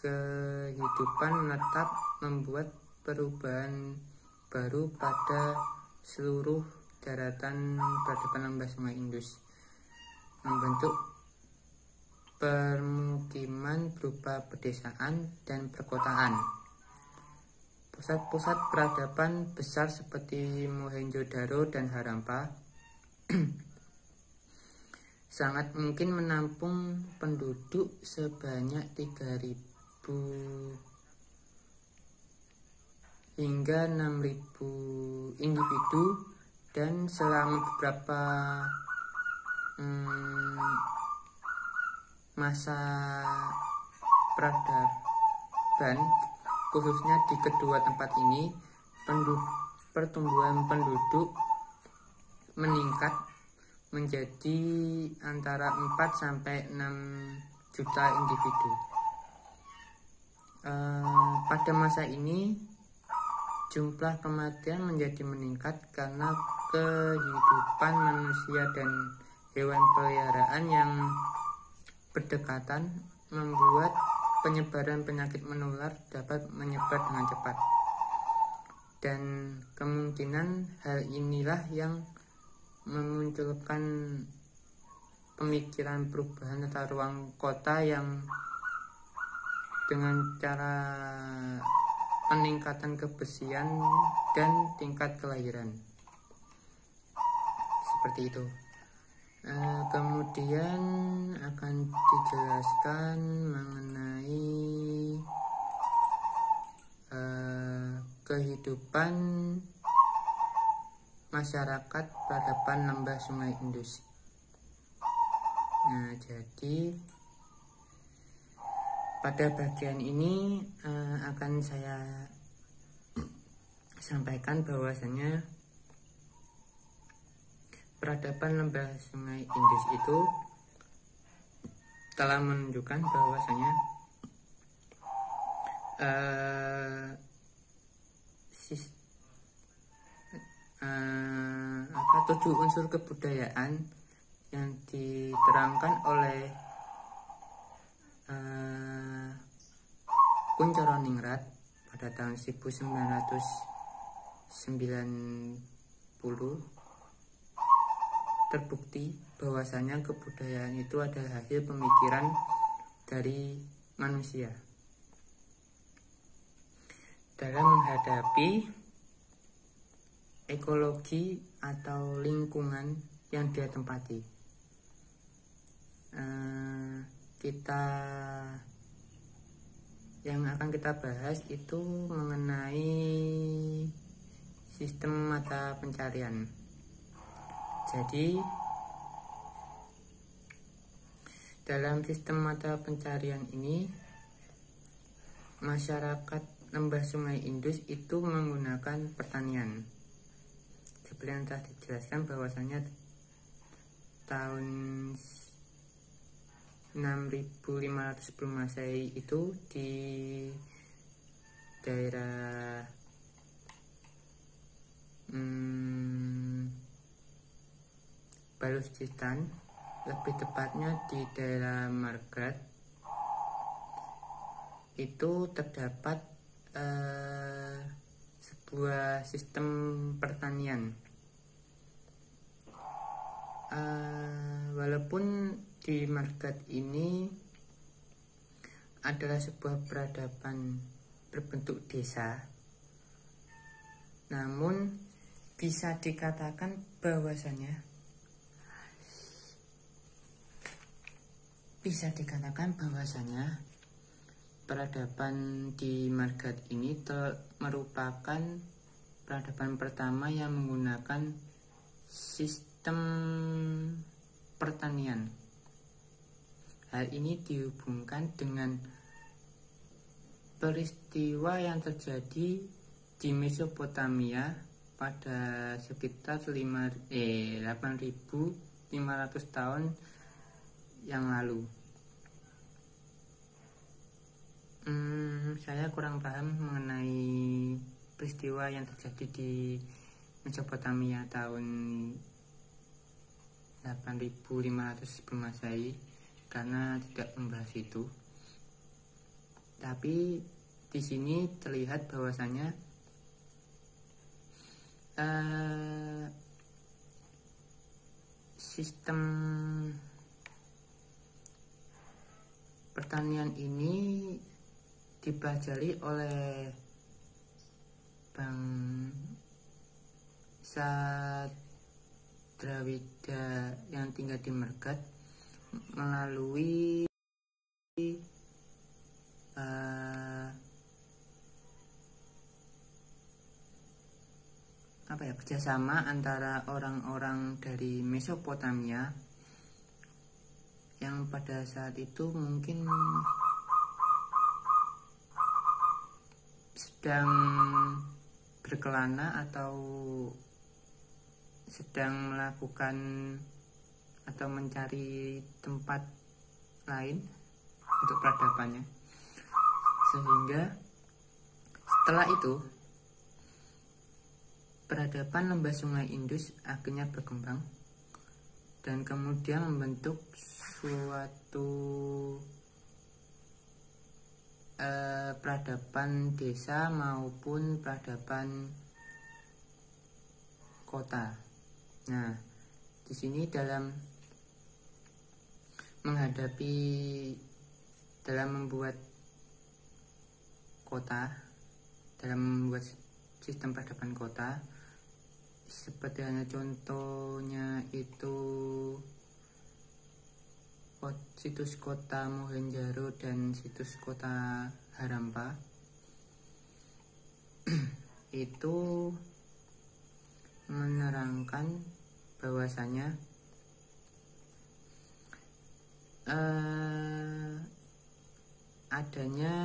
kehidupan menetap membuat perubahan baru pada seluruh daratan peradaban lembah Sungai Indus, membentuk permukiman berupa pedesaan dan perkotaan. Pusat-pusat peradaban besar seperti Mohenjo-daro dan Harappa sangat mungkin menampung penduduk sebanyak 3.000 hingga 6.000 individu, dan selama beberapa masa peradaban, khususnya di kedua tempat ini, pertumbuhan penduduk meningkat menjadi antara 4 sampai 6 juta individu. Pada masa ini jumlah kematian menjadi meningkat karena kehidupan manusia dan hewan peliharaan yang berdekatan membuat penyebaran penyakit menular dapat menyebar dengan cepat. Dan kemungkinan hal inilah yang memunculkan pemikiran perubahan tata ruang kota yang dengan cara peningkatan kebersihan dan tingkat kelahiran. Seperti itu. Kemudian akan dijelaskan mengenai kehidupan masyarakat peradaban lembah Sungai Indus. Nah, jadi pada bagian ini akan saya sampaikan bahwasanya peradaban lembah Sungai Indus itu telah menunjukkan bahwasanya 7 unsur kebudayaan yang diterangkan oleh Kuncoro Ningrat pada tahun 1990 terbukti bahwasanya kebudayaan itu adalah hasil pemikiran dari manusia dalam menghadapi ekologi atau lingkungan yang dia tempati. Yang akan kita bahas itu mengenai sistem mata pencarian. Jadi dalam sistem mata pencarian ini, masyarakat lembah Sungai Indus itu menggunakan pertanian. Seperti yang telah dijelaskan bahwasanya tahun 6500 sebelum Masehi itu di daerah Baluchistan, lebih tepatnya di daerah Margat, itu terdapat sebuah sistem pertanian. Walaupun di Margat ini adalah sebuah peradaban berbentuk desa, namun bisa dikatakan bahwasanya peradaban di Margat ini merupakan peradaban pertama yang menggunakan sistem pertanian. Hal ini dihubungkan dengan peristiwa yang terjadi di Mesopotamia pada sekitar 8.500 tahun yang lalu. Saya kurang paham mengenai peristiwa yang terjadi di Mesopotamia tahun 8500 sebelum Masehi, karena tidak membahas itu. Tapi di sini terlihat bahwasanya sistem pertanian ini dipelajari oleh bangsa Drawida yang tinggal di Megat melalui kerjasama antara orang-orang dari Mesopotamia yang pada saat itu mungkin sedang berkelana atau sedang melakukan atau mencari tempat lain untuk peradabannya, sehingga setelah itu peradaban lembah sungai Indus akhirnya berkembang dan kemudian membentuk suatu peradaban desa maupun peradaban kota. Nah, di sini dalam membuat kota, dalam membuat sistem peradaban kota, seperti hanya contohnya itu situs kota Mohenjo-daro dan situs kota Harappa, itu menerangkan bahwasanya adanya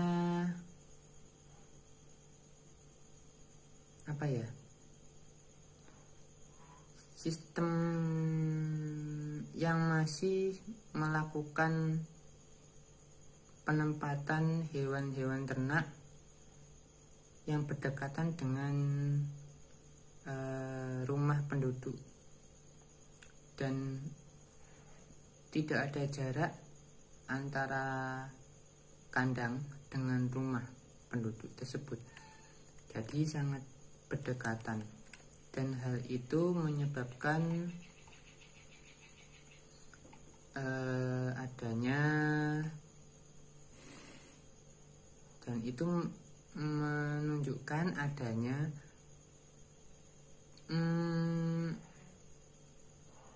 sistem yang masih melakukan penempatan hewan-hewan ternak yang berdekatan dengan rumah penduduk dan tidak ada jarak antara kandang dengan rumah penduduk tersebut, jadi sangat berdekatan, dan hal itu menyebabkan adanya, dan itu menunjukkan adanya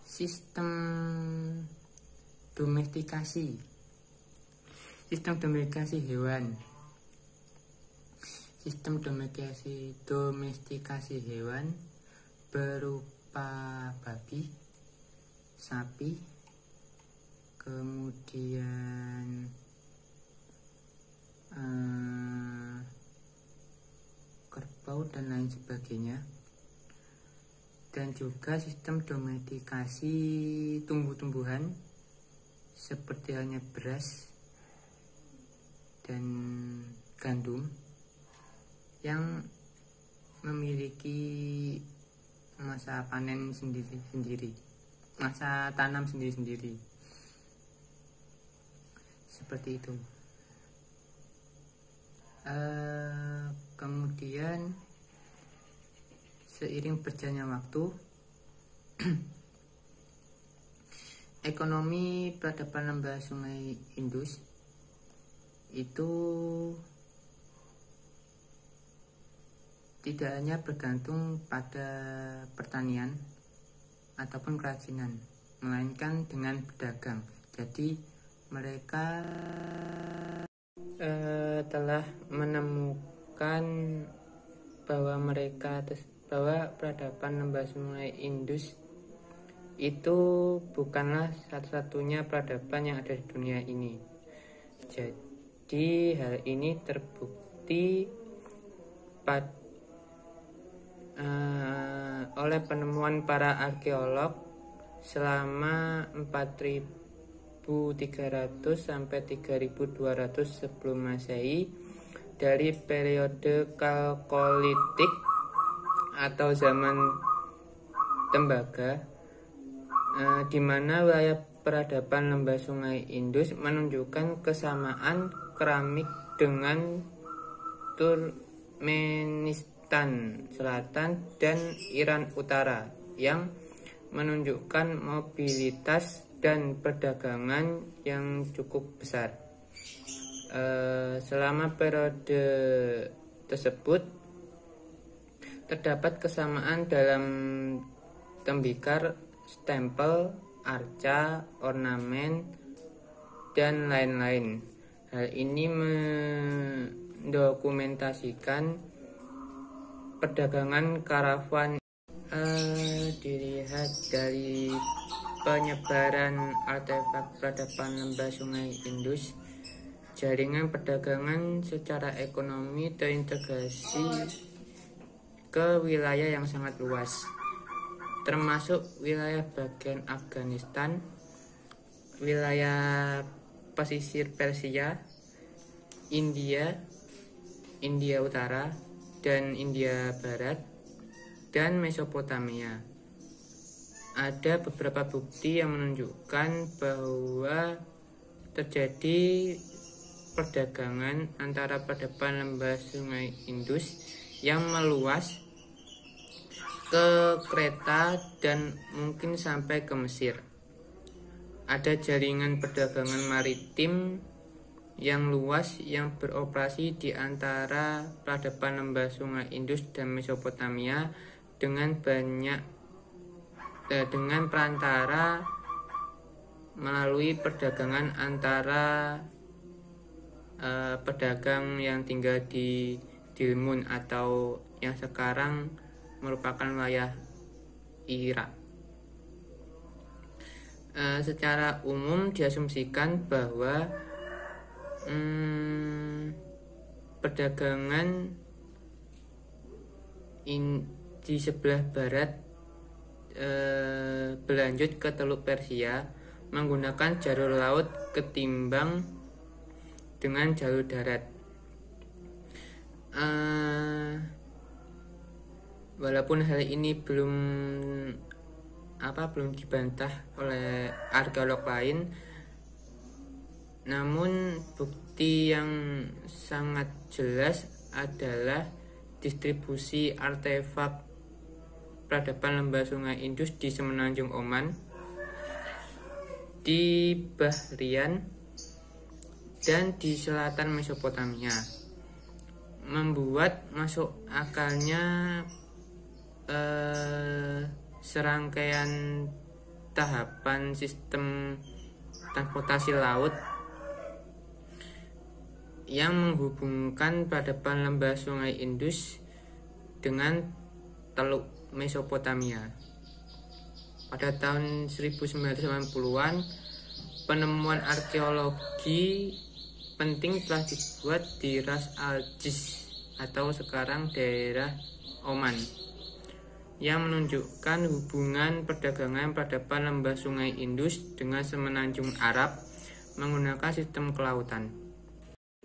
sistem domestikasi hewan. Sistem domestikasi hewan berupa babi, sapi, kemudian kerbau dan lain sebagainya, dan juga sistem domestikasi tumbuh-tumbuhan seperti halnya beras dan gandum yang memiliki masa panen sendiri-sendiri, masa tanam sendiri-sendiri, seperti itu. Kemudian seiring berjalannya waktu, ekonomi peradaban lembah sungai Indus itu tidak hanya bergantung pada pertanian ataupun kerajinan, melainkan dengan berdagang. Jadi mereka telah menemukan bahwa peradaban lembah sungai Indus itu bukanlah satu-satunya peradaban yang ada di dunia ini. Jadi hal ini terbukti oleh penemuan para arkeolog selama 4300 sampai 3200 sebelum Masehi dari periode Kalkolitik atau zaman tembaga, di mana wilayah peradaban lembah sungai Indus menunjukkan kesamaan keramik dengan Turkmenistan Selatan dan Iran Utara, yang menunjukkan mobilitas dan perdagangan yang cukup besar. Selama periode tersebut terdapat kesamaan dalam tembikar, stempel, arca, ornamen, dan lain-lain. Hal ini mendokumentasikan perdagangan karavan. Dilihat dari penyebaran artefak peradaban lembah sungai Indus, jaringan perdagangan secara ekonomi terintegrasi ke wilayah yang sangat luas, termasuk wilayah bagian Afghanistan, wilayah pesisir Persia, India Utara, dan India Barat, dan Mesopotamia. Ada beberapa bukti yang menunjukkan bahwa terjadi perdagangan antara peradaban lembah sungai Indus yang meluas ke Kreta dan mungkin sampai ke Mesir. Ada jaringan perdagangan maritim yang luas yang beroperasi di antara peradaban lembah sungai Indus dan Mesopotamia dengan perantara melalui perdagangan antara pedagang yang tinggal di Dilmun atau yang sekarang merupakan wilayah Irak. Secara umum diasumsikan bahwa perdagangan di sebelah barat berlanjut ke Teluk Persia menggunakan jalur laut ketimbang dengan jalur darat. Walaupun hal ini belum dibantah oleh arkeolog lain, namun bukti yang sangat jelas adalah distribusi artefak peradaban lembah sungai Indus di semenanjung Oman, di Bahrian, dan di selatan Mesopotamia, membuat masuk akalnya serangkaian tahapan sistem transportasi laut yang menghubungkan peradaban lembah sungai Indus dengan Teluk Mesopotamia. Pada tahun 1980-an, penemuan arkeologi penting telah dibuat di Ras Al-Jiz atau sekarang daerah Oman, yang menunjukkan hubungan perdagangan peradaban lembah sungai Indus dengan semenanjung Arab menggunakan sistem kelautan.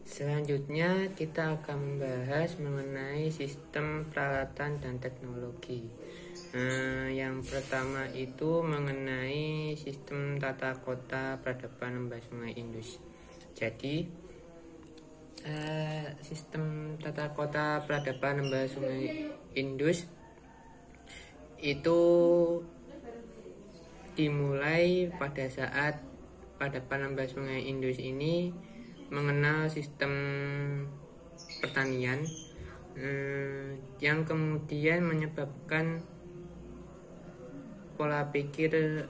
Selanjutnya kita akan membahas mengenai sistem peralatan dan teknologi. Yang pertama itu mengenai sistem tata kota peradaban lembah sungai Indus. Jadi sistem tata kota peradaban lembah sungai Indus itu dimulai pada saat peradaban lembah sungai Indus ini mengenal sistem pertanian, yang kemudian menyebabkan pola pikir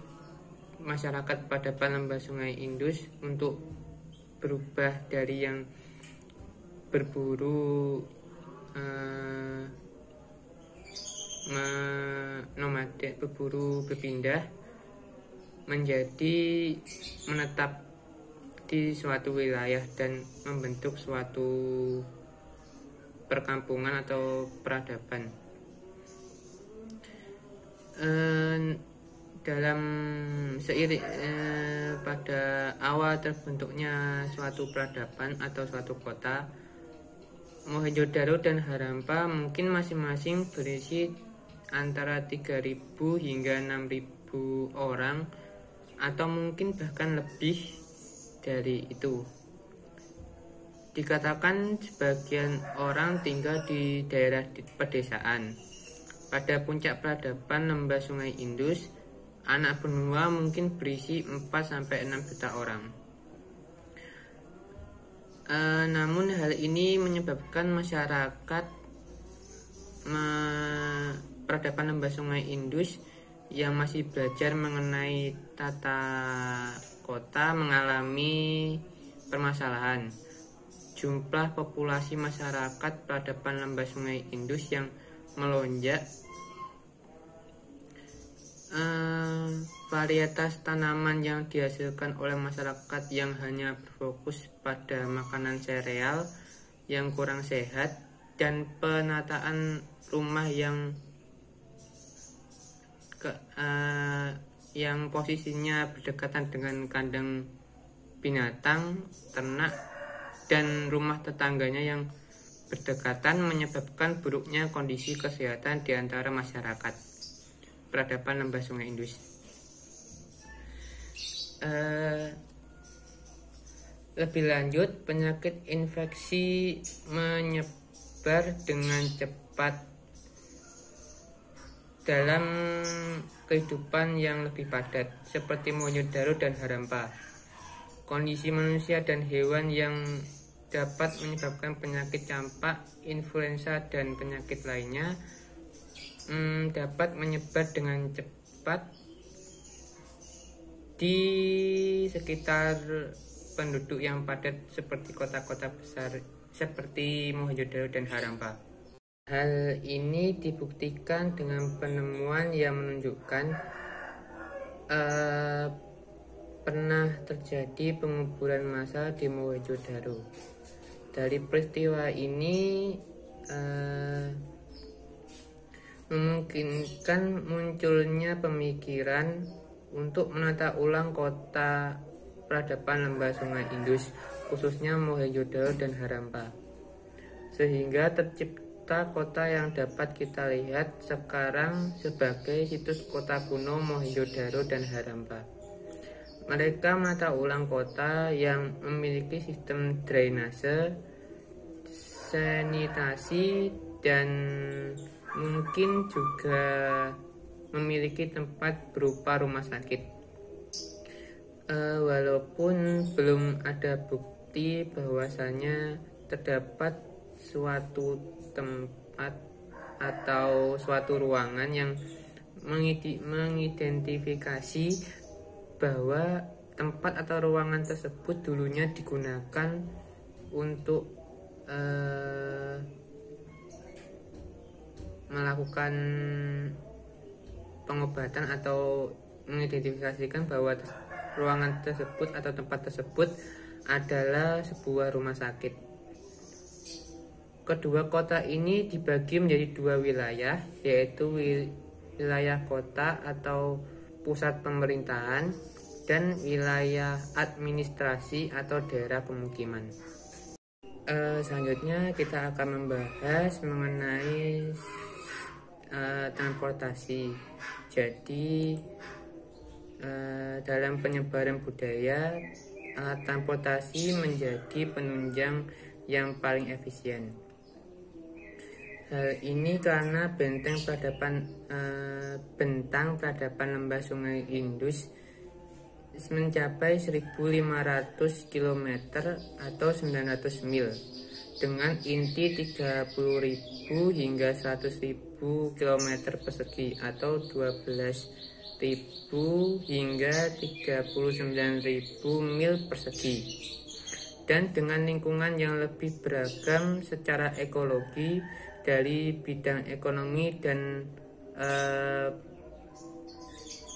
masyarakat peradaban lembah sungai Indus untuk berubah dari yang berburu nomaden, berburu berpindah, menjadi menetap di suatu wilayah dan membentuk suatu perkampungan atau peradaban. Dalam seiring pada awal terbentuknya suatu peradaban atau suatu kota, Mohenjo-daro dan Harappa mungkin masing-masing berisi antara 3.000 hingga 6.000 orang, atau mungkin bahkan lebih dari itu. Dikatakan sebagian orang tinggal di daerah pedesaan. Pada puncak peradaban lembah Sungai Indus, anak benua mungkin berisi 4-6 juta orang. Namun hal ini menyebabkan masyarakat peradaban lembah Sungai Indus yang masih belajar mengenai tata kota mengalami permasalahan. Jumlah populasi masyarakat peradaban lembah Sungai Indus yang melonjak, varietas tanaman yang dihasilkan oleh masyarakat yang hanya berfokus pada makanan sereal yang kurang sehat, dan penataan rumah yang posisinya berdekatan dengan kandang binatang, ternak, dan rumah tetangganya yang berdekatan menyebabkan buruknya kondisi kesehatan di antara masyarakat peradaban lembah Sungai Indus. Lebih lanjut, penyakit infeksi menyebar dengan cepat dalam kehidupan yang lebih padat, seperti Mohenjo-daro dan Harappa. Kondisi manusia dan hewan yang dapat menyebabkan penyakit campak, influenza, dan penyakit lainnya dapat menyebar dengan cepat di sekitar penduduk yang padat seperti kota-kota besar seperti Mohenjo-daro dan Harappa. Hal ini dibuktikan dengan penemuan yang menunjukkan pernah terjadi penguburan massal di Mohenjo-daro. Dari peristiwa ini memungkinkan munculnya pemikiran untuk menata ulang kota peradaban lembah Sungai Indus, khususnya Mohenjo-daro dan Harappa, sehingga tercipta kota yang dapat kita lihat sekarang sebagai situs kota kuno Mohenjo-daro dan Harappa. Mereka menata ulang kota yang memiliki sistem drainase, sanitasi, dan mungkin juga memiliki tempat berupa rumah sakit. Walaupun belum ada bukti bahwasanya terdapat suatu tempat atau suatu ruangan yang mengidentifikasi bahwa tempat atau ruangan tersebut dulunya digunakan untuk melakukan pengobatan atau mengidentifikasikan bahwa ruangan tersebut atau tempat tersebut adalah sebuah rumah sakit. Kedua kota ini dibagi menjadi dua wilayah, yaitu wilayah kota atau pusat pemerintahan dan wilayah administrasi atau daerah pemukiman. Selanjutnya kita akan membahas mengenai transportasi. Jadi dalam penyebaran budaya, alat transportasi menjadi penunjang yang paling efisien. Hal ini karena bentang peradaban lembah Sungai Indus mencapai 1.500 km atau 900 mil dengan inti 30.000 hingga 100.000 km persegi atau 12.000 hingga 39.000 mil persegi, dan dengan lingkungan yang lebih beragam secara ekologi dari bidang ekonomi dan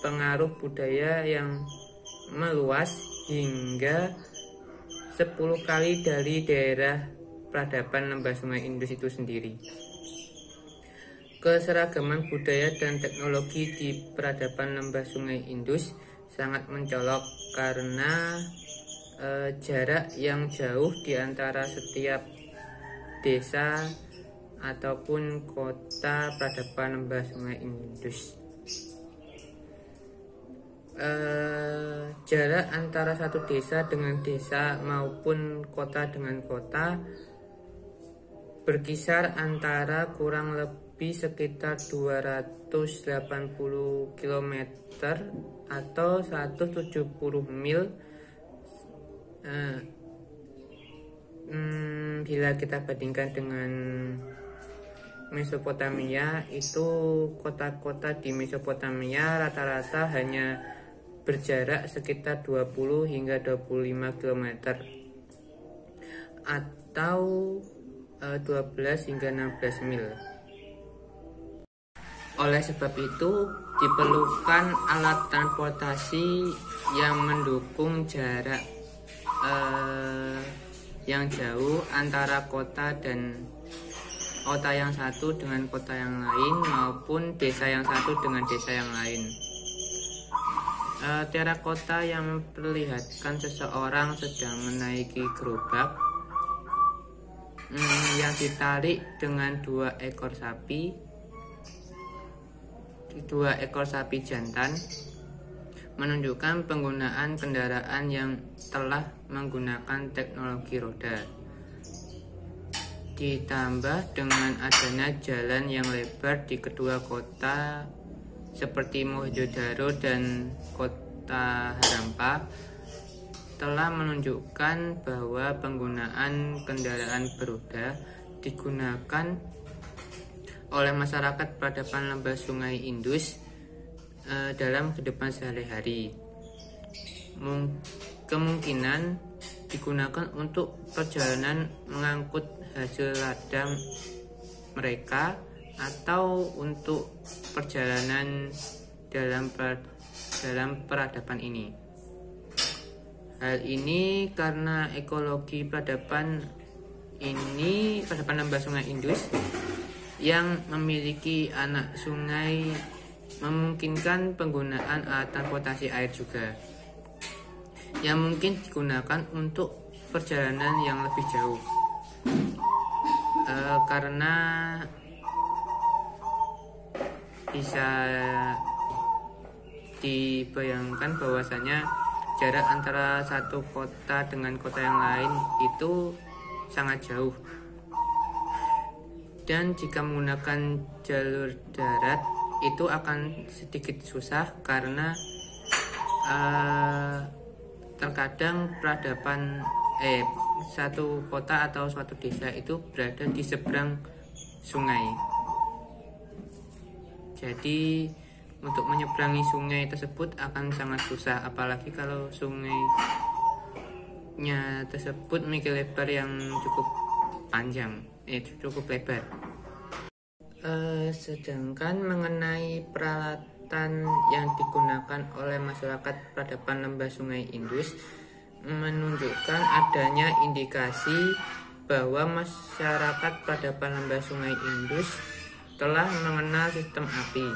pengaruh budaya yang meluas hingga 10 kali dari daerah peradaban lembah Sungai Indus itu sendiri. Keseragaman budaya dan teknologi di peradaban lembah Sungai Indus sangat mencolok karena jarak yang jauh di antara setiap desa ataupun kota peradaban lembah sungai Indus. Jarak antara satu desa dengan desa maupun kota dengan kota berkisar antara kurang lebih sekitar 280 km atau 170 mil. Bila kita bandingkan dengan Mesopotamia, itu kota-kota di Mesopotamia rata-rata hanya berjarak sekitar 20 hingga 25 km atau 12 hingga 16 mil. Oleh sebab itu diperlukan alat transportasi yang mendukung jarak yang jauh antara kota yang satu dengan kota yang lain maupun desa yang satu dengan desa yang lain. Terakota yang memperlihatkan seseorang sedang menaiki gerobak yang ditarik dengan dua ekor sapi jantan menunjukkan penggunaan kendaraan yang telah menggunakan teknologi roda. Ditambah dengan adanya jalan yang lebar di kedua kota seperti Mohenjo-daro dan kota Harappa telah menunjukkan bahwa penggunaan kendaraan beroda digunakan oleh masyarakat peradaban lembah sungai Indus dalam kehidupan sehari-hari. Kemungkinan digunakan untuk perjalanan mengangkut hasil ladang mereka atau untuk perjalanan dalam peradaban ini. Hal ini karena ekologi peradaban lembah sungai Indus yang memiliki anak sungai memungkinkan penggunaan alat transportasi air juga, yang mungkin digunakan untuk perjalanan yang lebih jauh. Karena bisa dibayangkan bahwasanya jarak antara satu kota dengan kota yang lain itu sangat jauh, dan jika menggunakan jalur darat itu akan sedikit susah karena terkadang satu kota atau suatu desa itu berada di seberang sungai. Jadi untuk menyeberangi sungai tersebut akan sangat susah, apalagi kalau sungainya tersebut memiliki lebar yang cukup panjang, cukup lebar. Sedangkan mengenai peralatan yang digunakan oleh masyarakat peradaban lembah sungai Indus menunjukkan adanya indikasi bahwa masyarakat peradaban lembah sungai Indus telah mengenal sistem api.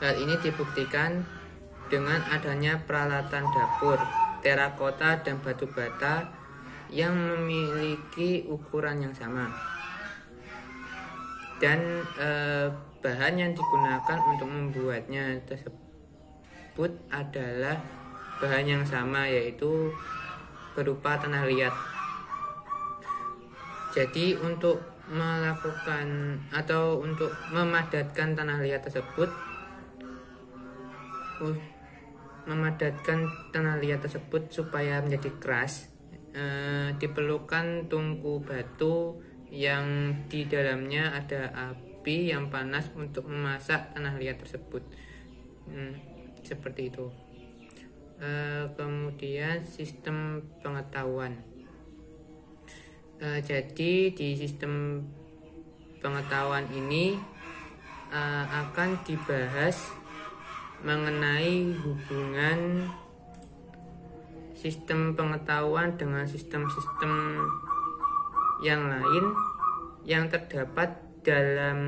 Hal ini dibuktikan dengan adanya peralatan dapur, terakota dan batu bata yang memiliki ukuran yang sama. Dan bahan yang digunakan untuk membuatnya tersebut adalah bahan yang sama, yaitu berupa tanah liat. Jadi untuk memadatkan tanah liat tersebut supaya menjadi keras, diperlukan tungku batu yang di dalamnya ada api yang panas untuk memasak tanah liat tersebut. Seperti itu. Kemudian sistem pengetahuan. Jadi di sistem pengetahuan ini akan dibahas mengenai hubungan sistem pengetahuan dengan sistem-sistem yang lain yang terdapat dalam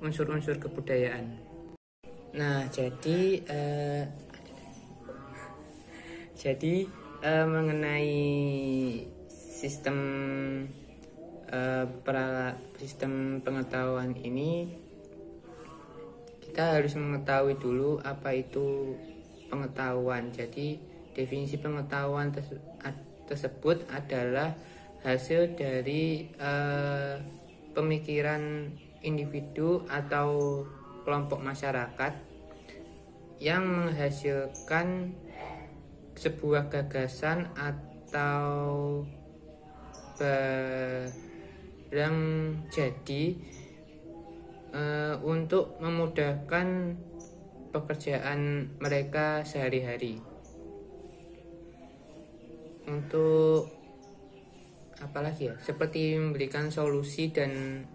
unsur-unsur kebudayaan. Nah, jadi mengenai sistem sistem pengetahuan ini kita harus mengetahui dulu apa itu pengetahuan. Jadi definisi pengetahuan tersebut adalah hasil dari pemikiran individu atau kelompok masyarakat yang menghasilkan sebuah gagasan atau barang jadi untuk memudahkan pekerjaan mereka sehari-hari. Untuk apalagi ya, seperti memberikan solusi dan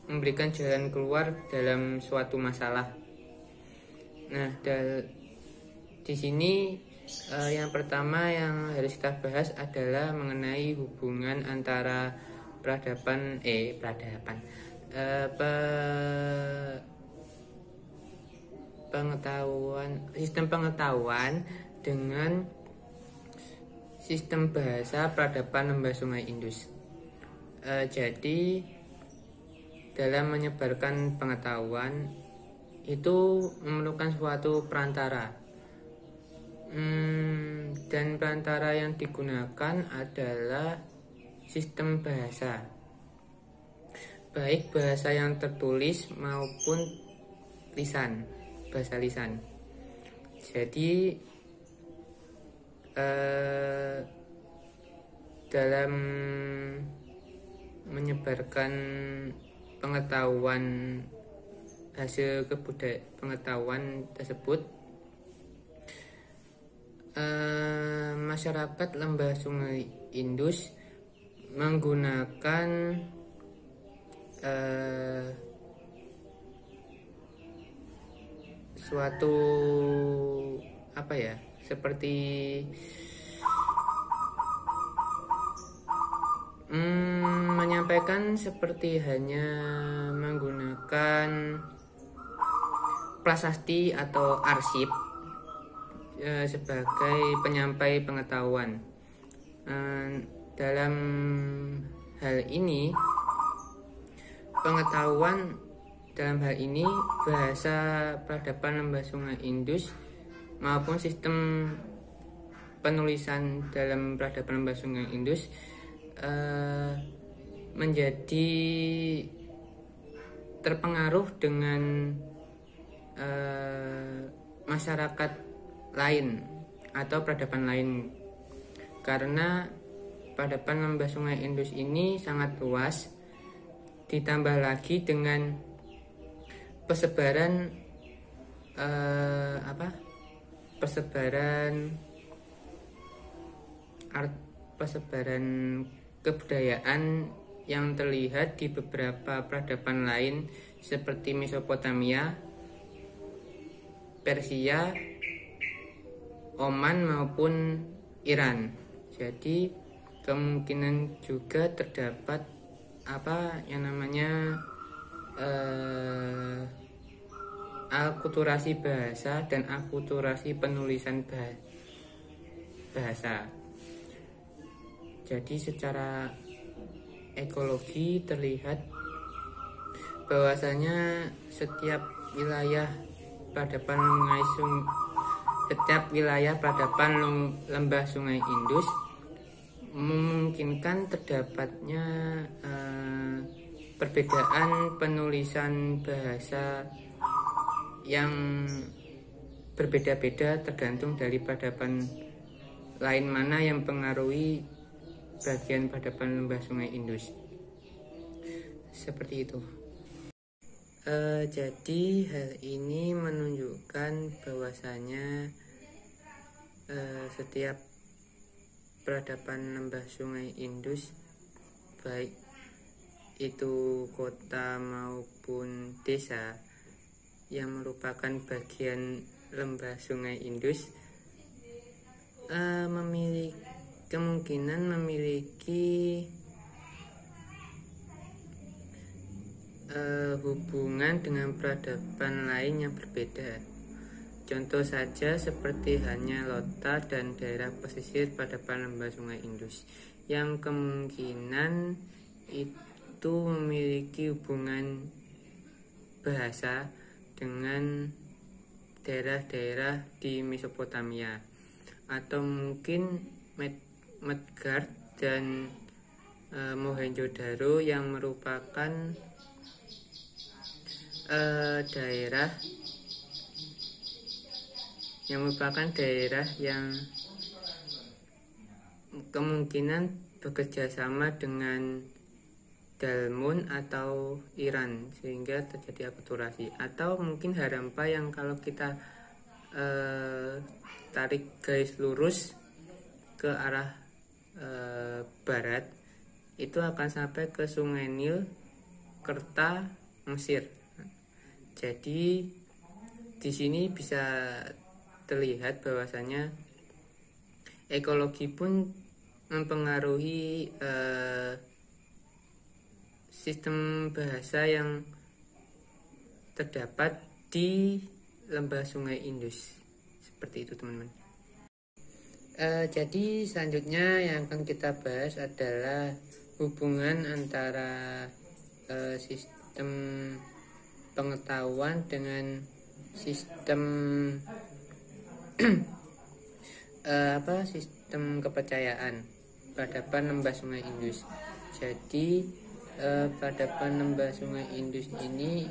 memberikan jalan keluar dalam suatu masalah. Nah, di sini yang pertama yang harus kita bahas adalah mengenai hubungan antara sistem pengetahuan dengan sistem bahasa peradaban lembah Sungai Indus. Jadi dalam menyebarkan pengetahuan itu memerlukan suatu perantara. Dan perantara yang digunakan adalah sistem bahasa, baik bahasa yang tertulis maupun bahasa lisan. Jadi dalam menyebarkan pengetahuan hasil pengetahuan tersebut, masyarakat lembah Sungai Indus menggunakan suatu seperti menyampaikan seperti hanya menggunakan prasasti atau arsip sebagai penyampai pengetahuan. Dalam hal ini bahasa peradaban lembah Sungai Indus maupun sistem penulisan dalam peradaban lembah Sungai Indus menjadi terpengaruh dengan masyarakat lain atau peradaban lain, karena peradaban lembah Sungai Indus ini sangat luas, ditambah lagi dengan persebaran kebudayaan yang terlihat di beberapa peradaban lain seperti Mesopotamia, Persia, Oman maupun Iran. Jadi kemungkinan juga terdapat akulturasi bahasa dan akulturasi penulisan bahasa. Jadi secara ekologi terlihat bahwasanya setiap wilayah peradaban lembah Sungai Indus memungkinkan terdapatnya perbedaan penulisan bahasa yang berbeda-beda tergantung dari peradaban lain mana yang mempengaruhi bagian peradaban lembah Sungai Indus. Seperti itu. Jadi hal ini menunjukkan bahwasanya setiap peradaban lembah Sungai Indus, baik itu kota maupun desa yang merupakan bagian lembah Sungai Indus, kemungkinan memiliki hubungan dengan peradaban lain yang berbeda. Contoh saja seperti Hanyalota dan daerah pesisir peradaban lembah Sungai Indus yang kemungkinan itu memiliki hubungan bahasa dengan daerah-daerah di Mesopotamia, atau mungkin Midgard dan Mohenjo-daro yang merupakan daerah yang kemungkinan bekerja sama dengan Dalmun atau Iran sehingga terjadi akulturasi, atau mungkin Harappa yang kalau kita tarik garis lurus ke arah barat itu akan sampai ke Sungai Nil, Kerta, Mesir. Jadi di sini bisa terlihat bahwasanya ekologi pun mempengaruhi sistem bahasa yang terdapat di lembah Sungai Indus. Seperti itu teman-teman. Jadi selanjutnya yang akan kita bahas adalah hubungan antara sistem pengetahuan dengan sistem sistem kepercayaan peradaban lembah Sungai Indus. Jadi peradaban lembah Sungai Indus ini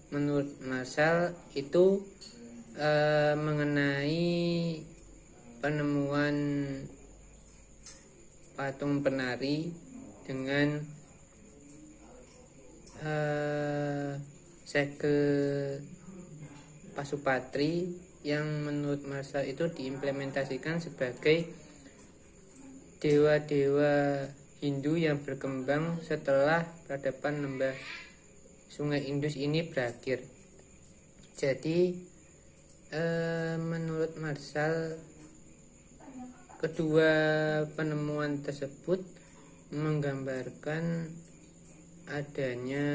menurut Marshall itu mengenai penemuan patung penari dengan segel Pasupatri yang menurut Marshall itu diimplementasikan sebagai dewa-dewa Hindu yang berkembang setelah peradaban lembah Sungai Indus ini berakhir. Jadi menurut Marshall kedua penemuan tersebut menggambarkan adanya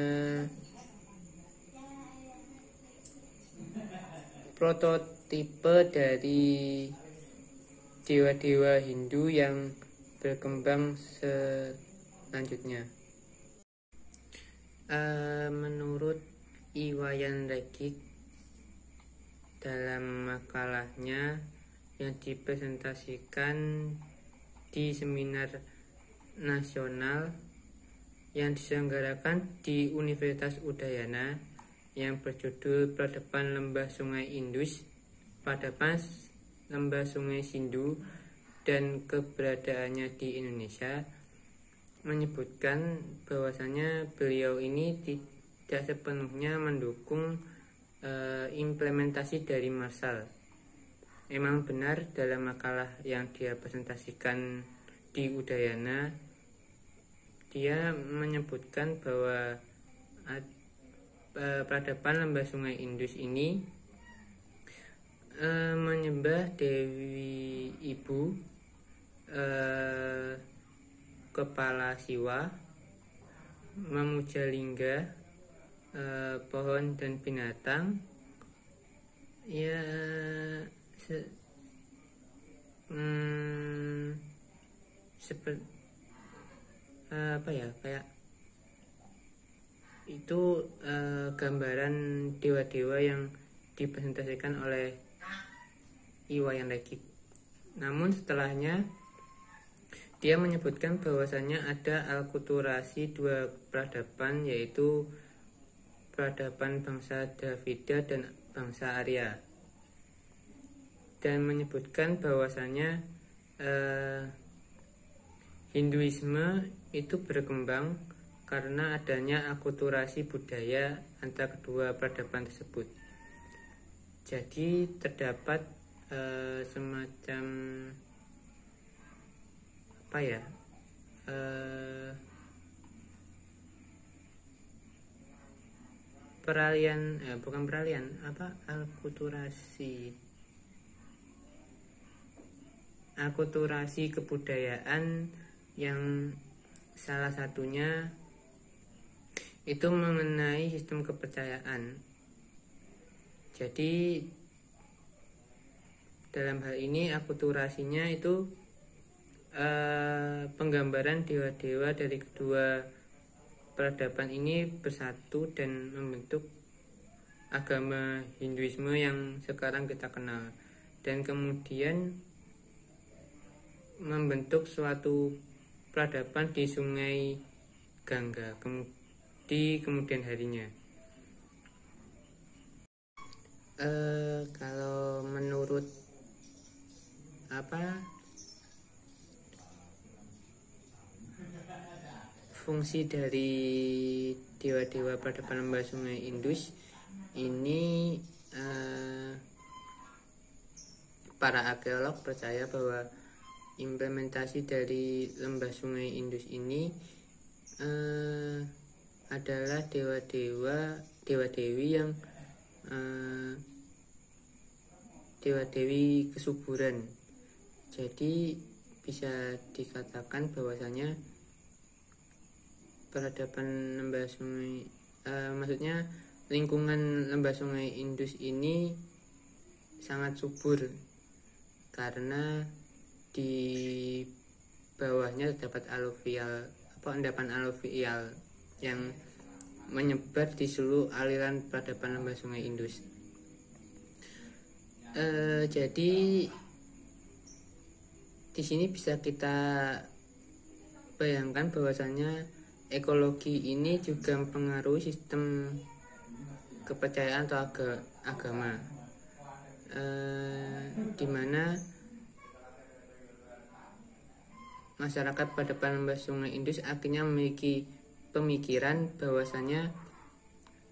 prototipe dari dewa-dewa Hindu yang berkembang selanjutnya. Menurut Iwayan Regik dalam makalahnya yang dipresentasikan di seminar nasional yang diselenggarakan di Universitas Udayana yang berjudul Peradaban Lembah Sungai Indus, Peradaban Lembah Sungai Sindu dan Keberadaannya di Indonesia, menyebutkan bahwasanya beliau ini tidak sepenuhnya mendukung implementasi dari Marshall. Memang benar dalam makalah yang dia presentasikan di Udayana, dia menyebutkan bahwa peradaban lembah Sungai Indus ini menyembah Dewi Ibu, kepala Siwa, memuja lingga, pohon dan binatang, ya seperti kayak itu gambaran dewa-dewa yang dipresentasikan oleh Iwayan Regik. Namun setelahnya dia menyebutkan bahwasanya ada alkulturasi dua peradaban, yaitu peradaban bangsa Dravida dan bangsa Arya, dan menyebutkan bahwasanya Hinduisme itu berkembang karena adanya akulturasi budaya antara kedua peradaban tersebut. Jadi terdapat semacam akulturasi kebudayaan yang salah satunya itu mengenai sistem kepercayaan. Jadi dalam hal ini akulturasinya itu penggambaran dewa-dewa dari kedua peradaban ini bersatu dan membentuk agama Hinduisme yang sekarang kita kenal, dan kemudian membentuk suatu peradaban di Sungai Gangga di kemudian harinya. Kalau menurut fungsi dari dewa-dewa peradaban lembah Sungai Indus ini, para arkeolog percaya bahwa implementasi dari lembah Sungai Indus ini adalah dewa-dewi yang dewa-dewi kesuburan. Jadi bisa dikatakan bahwasanya peradaban lembah sungai, maksudnya lingkungan lembah Sungai Indus ini sangat subur karena di bawahnya terdapat endapan aluvial yang menyebar di seluruh aliran peradaban lembah Sungai Indus. Jadi di sini bisa kita bayangkan bahwasanya ekologi ini juga mempengaruhi sistem kepercayaan atau agama, di mana masyarakat peradaban lembah Sungai Indus akhirnya memiliki pemikiran bahwasanya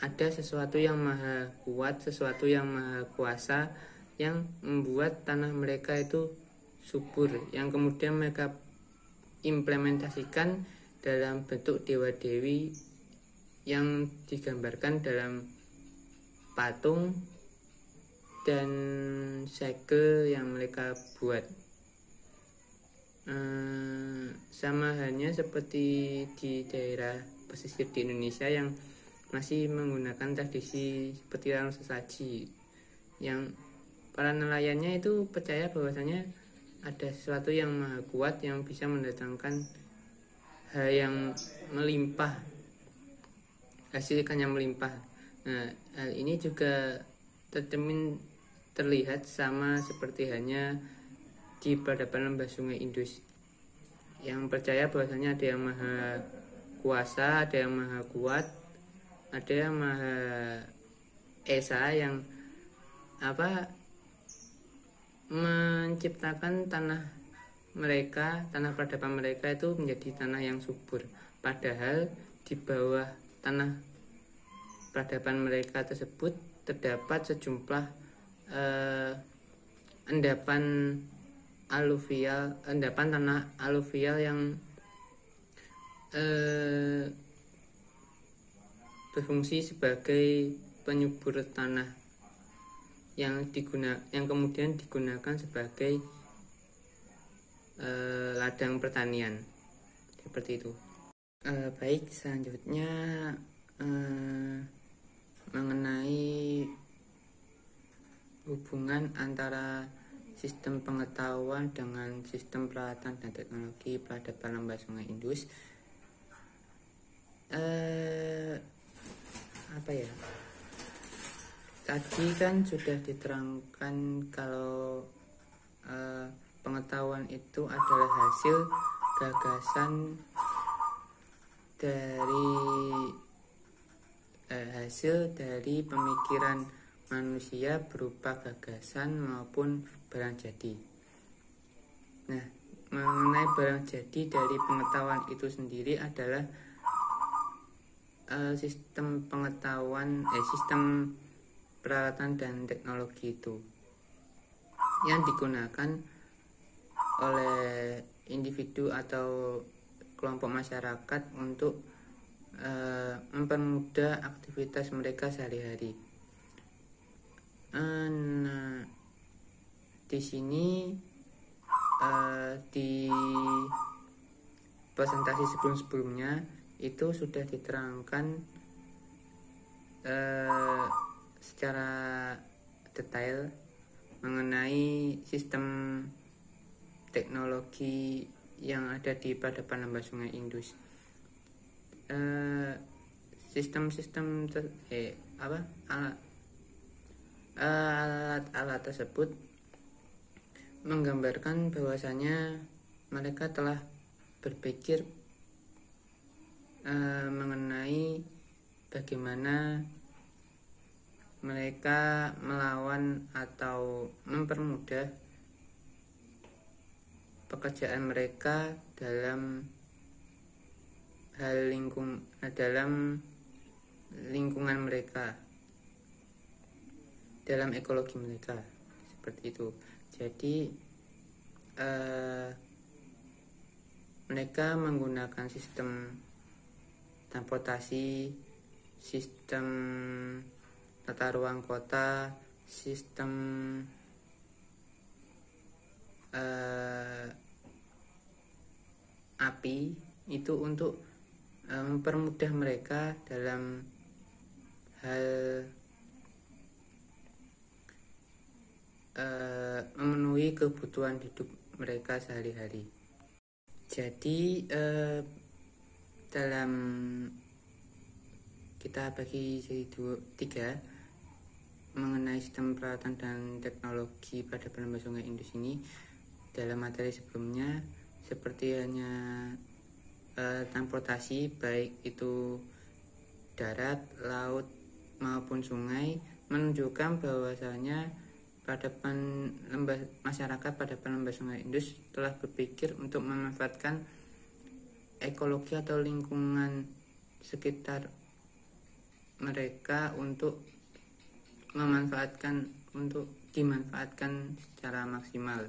ada sesuatu yang maha kuat, sesuatu yang maha kuasa yang membuat tanah mereka itu subur, yang kemudian mereka implementasikan dalam bentuk dewa-dewi yang digambarkan dalam patung dan segel yang mereka buat. Sama halnya seperti di daerah pesisir di Indonesia yang masih menggunakan tradisi seperti larung sesaji, yang para nelayannya itu percaya bahwasanya ada sesuatu yang maha kuat yang bisa mendatangkan hal yang melimpah, hasil ikan yang melimpah. Nah, hal ini juga terlihat sama seperti halnya di peradaban lembah Sungai Indus yang percaya bahwasanya ada yang maha kuasa, ada yang maha kuat, ada yang maha esa yang menciptakan tanah peradaban mereka itu menjadi tanah yang subur, padahal di bawah tanah peradaban mereka tersebut terdapat sejumlah endapan tanah aluvial yang berfungsi sebagai penyubur tanah yang kemudian digunakan sebagai ladang pertanian, seperti itu. Baik, selanjutnya mengenai hubungan antara sistem pengetahuan dengan sistem peralatan dan teknologi peradaban lembah Sungai Indus. Tadi kan sudah diterangkan kalau pengetahuan itu adalah hasil gagasan dari pemikiran manusia berupa gagasan maupun barang jadi. Nah, mengenai barang jadi dari pengetahuan itu sendiri adalah sistem peralatan dan teknologi itu yang digunakan oleh individu atau kelompok masyarakat untuk mempermudah aktivitas mereka sehari-hari. Nah, di sini di presentasi sebelum-sebelumnya itu sudah diterangkan secara detail mengenai sistem teknologi yang ada di peradaban lembah Sungai Indus. Sistem-sistem alat-alat tersebut menggambarkan bahwasanya mereka telah berpikir mengenai bagaimana mereka melawan atau mempermudah pekerjaan mereka dalam hal dalam lingkungan mereka, dalam ekologi mereka, seperti itu. Jadi mereka menggunakan sistem transportasi, sistem tata ruang kota, sistem api itu untuk mempermudah mereka dalam hal memenuhi kebutuhan hidup mereka sehari-hari. Jadi dalam kita bagi jadi tiga mengenai sistem peralatan dan teknologi pada lembah Sungai Indus ini. Dalam materi sebelumnya seperti hanya transportasi baik itu darat, laut maupun sungai menunjukkan bahwasanya masyarakat pada lembah Sungai Indus telah berpikir untuk memanfaatkan ekologi atau lingkungan sekitar mereka untuk dimanfaatkan secara maksimal.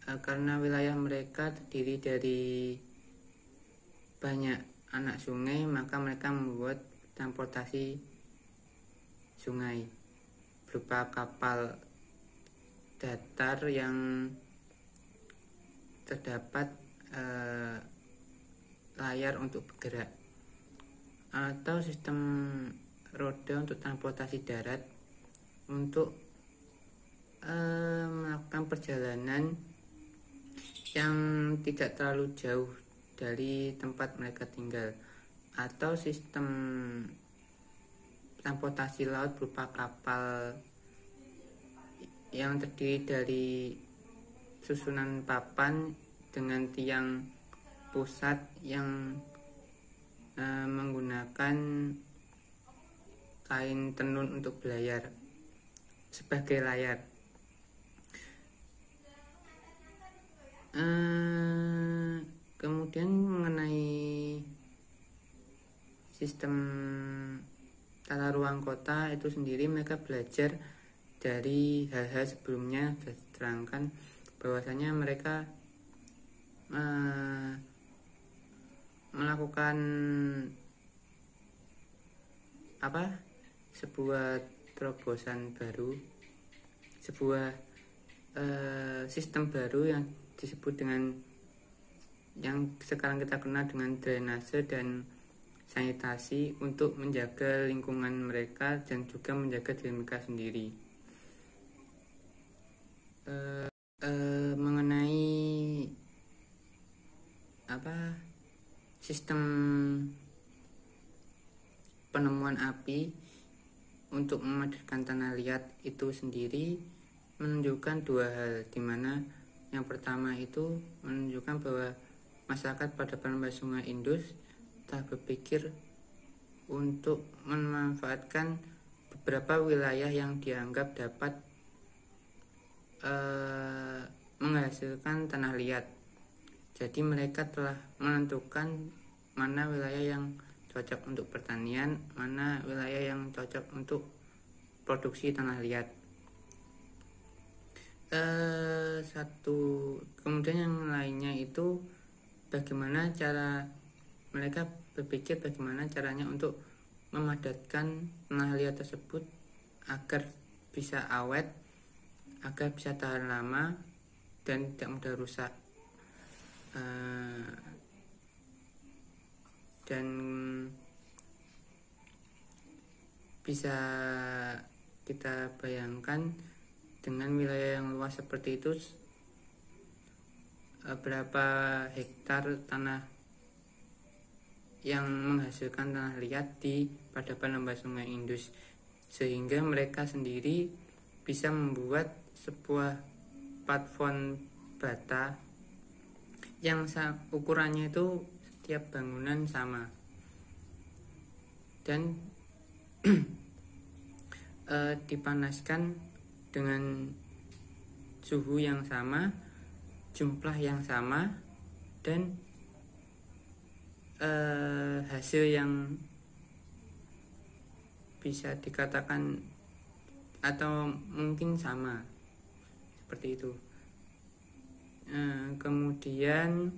Karena wilayah mereka terdiri dari banyak anak sungai, maka mereka membuat transportasi sungai berupa kapal datar yang terdapat layar untuk bergerak, atau sistem roda untuk transportasi darat untuk melakukan perjalanan yang tidak terlalu jauh dari tempat mereka tinggal, atau sistem transportasi laut berupa kapal yang terdiri dari susunan papan dengan tiang pusat yang menggunakan kain tenun untuk belayar sebagai layar. Kemudian mengenai sistem tata ruang kota itu sendiri, mereka belajar dari hal-hal sebelumnya sudah diterangkan bahwasanya mereka melakukan sebuah terobosan baru, sebuah sistem baru yang disebut dengan yang sekarang kita kenal dengan drainase dan sanitasi untuk menjaga lingkungan mereka dan juga menjaga diri mereka sendiri. Mengenai sistem penemuan api untuk memadamkan tanah liat itu sendiri menunjukkan dua hal, dimana yang pertama itu menunjukkan bahwa masyarakat pada lembah Sungai Indus telah berpikir untuk memanfaatkan beberapa wilayah yang dianggap dapat menghasilkan tanah liat. Jadi mereka telah menentukan mana wilayah yang cocok untuk pertanian, mana wilayah yang cocok untuk produksi tanah liat. Kemudian yang lainnya itu bagaimana cara mereka berpikir bagaimana caranya untuk memadatkan tanah liat tersebut agar bisa awet, agar bisa tahan lama dan tidak mudah rusak. Dan bisa kita bayangkan dengan wilayah yang luas seperti itu, berapa hektar tanah yang menghasilkan tanah liat di peradaban lembah Sungai Indus, sehingga mereka sendiri bisa membuat sebuah platform bata yang ukurannya itu setiap bangunan sama dan dipanaskan dengan suhu yang sama, jumlah yang sama, dan hasil yang bisa dikatakan atau mungkin sama, seperti itu. Kemudian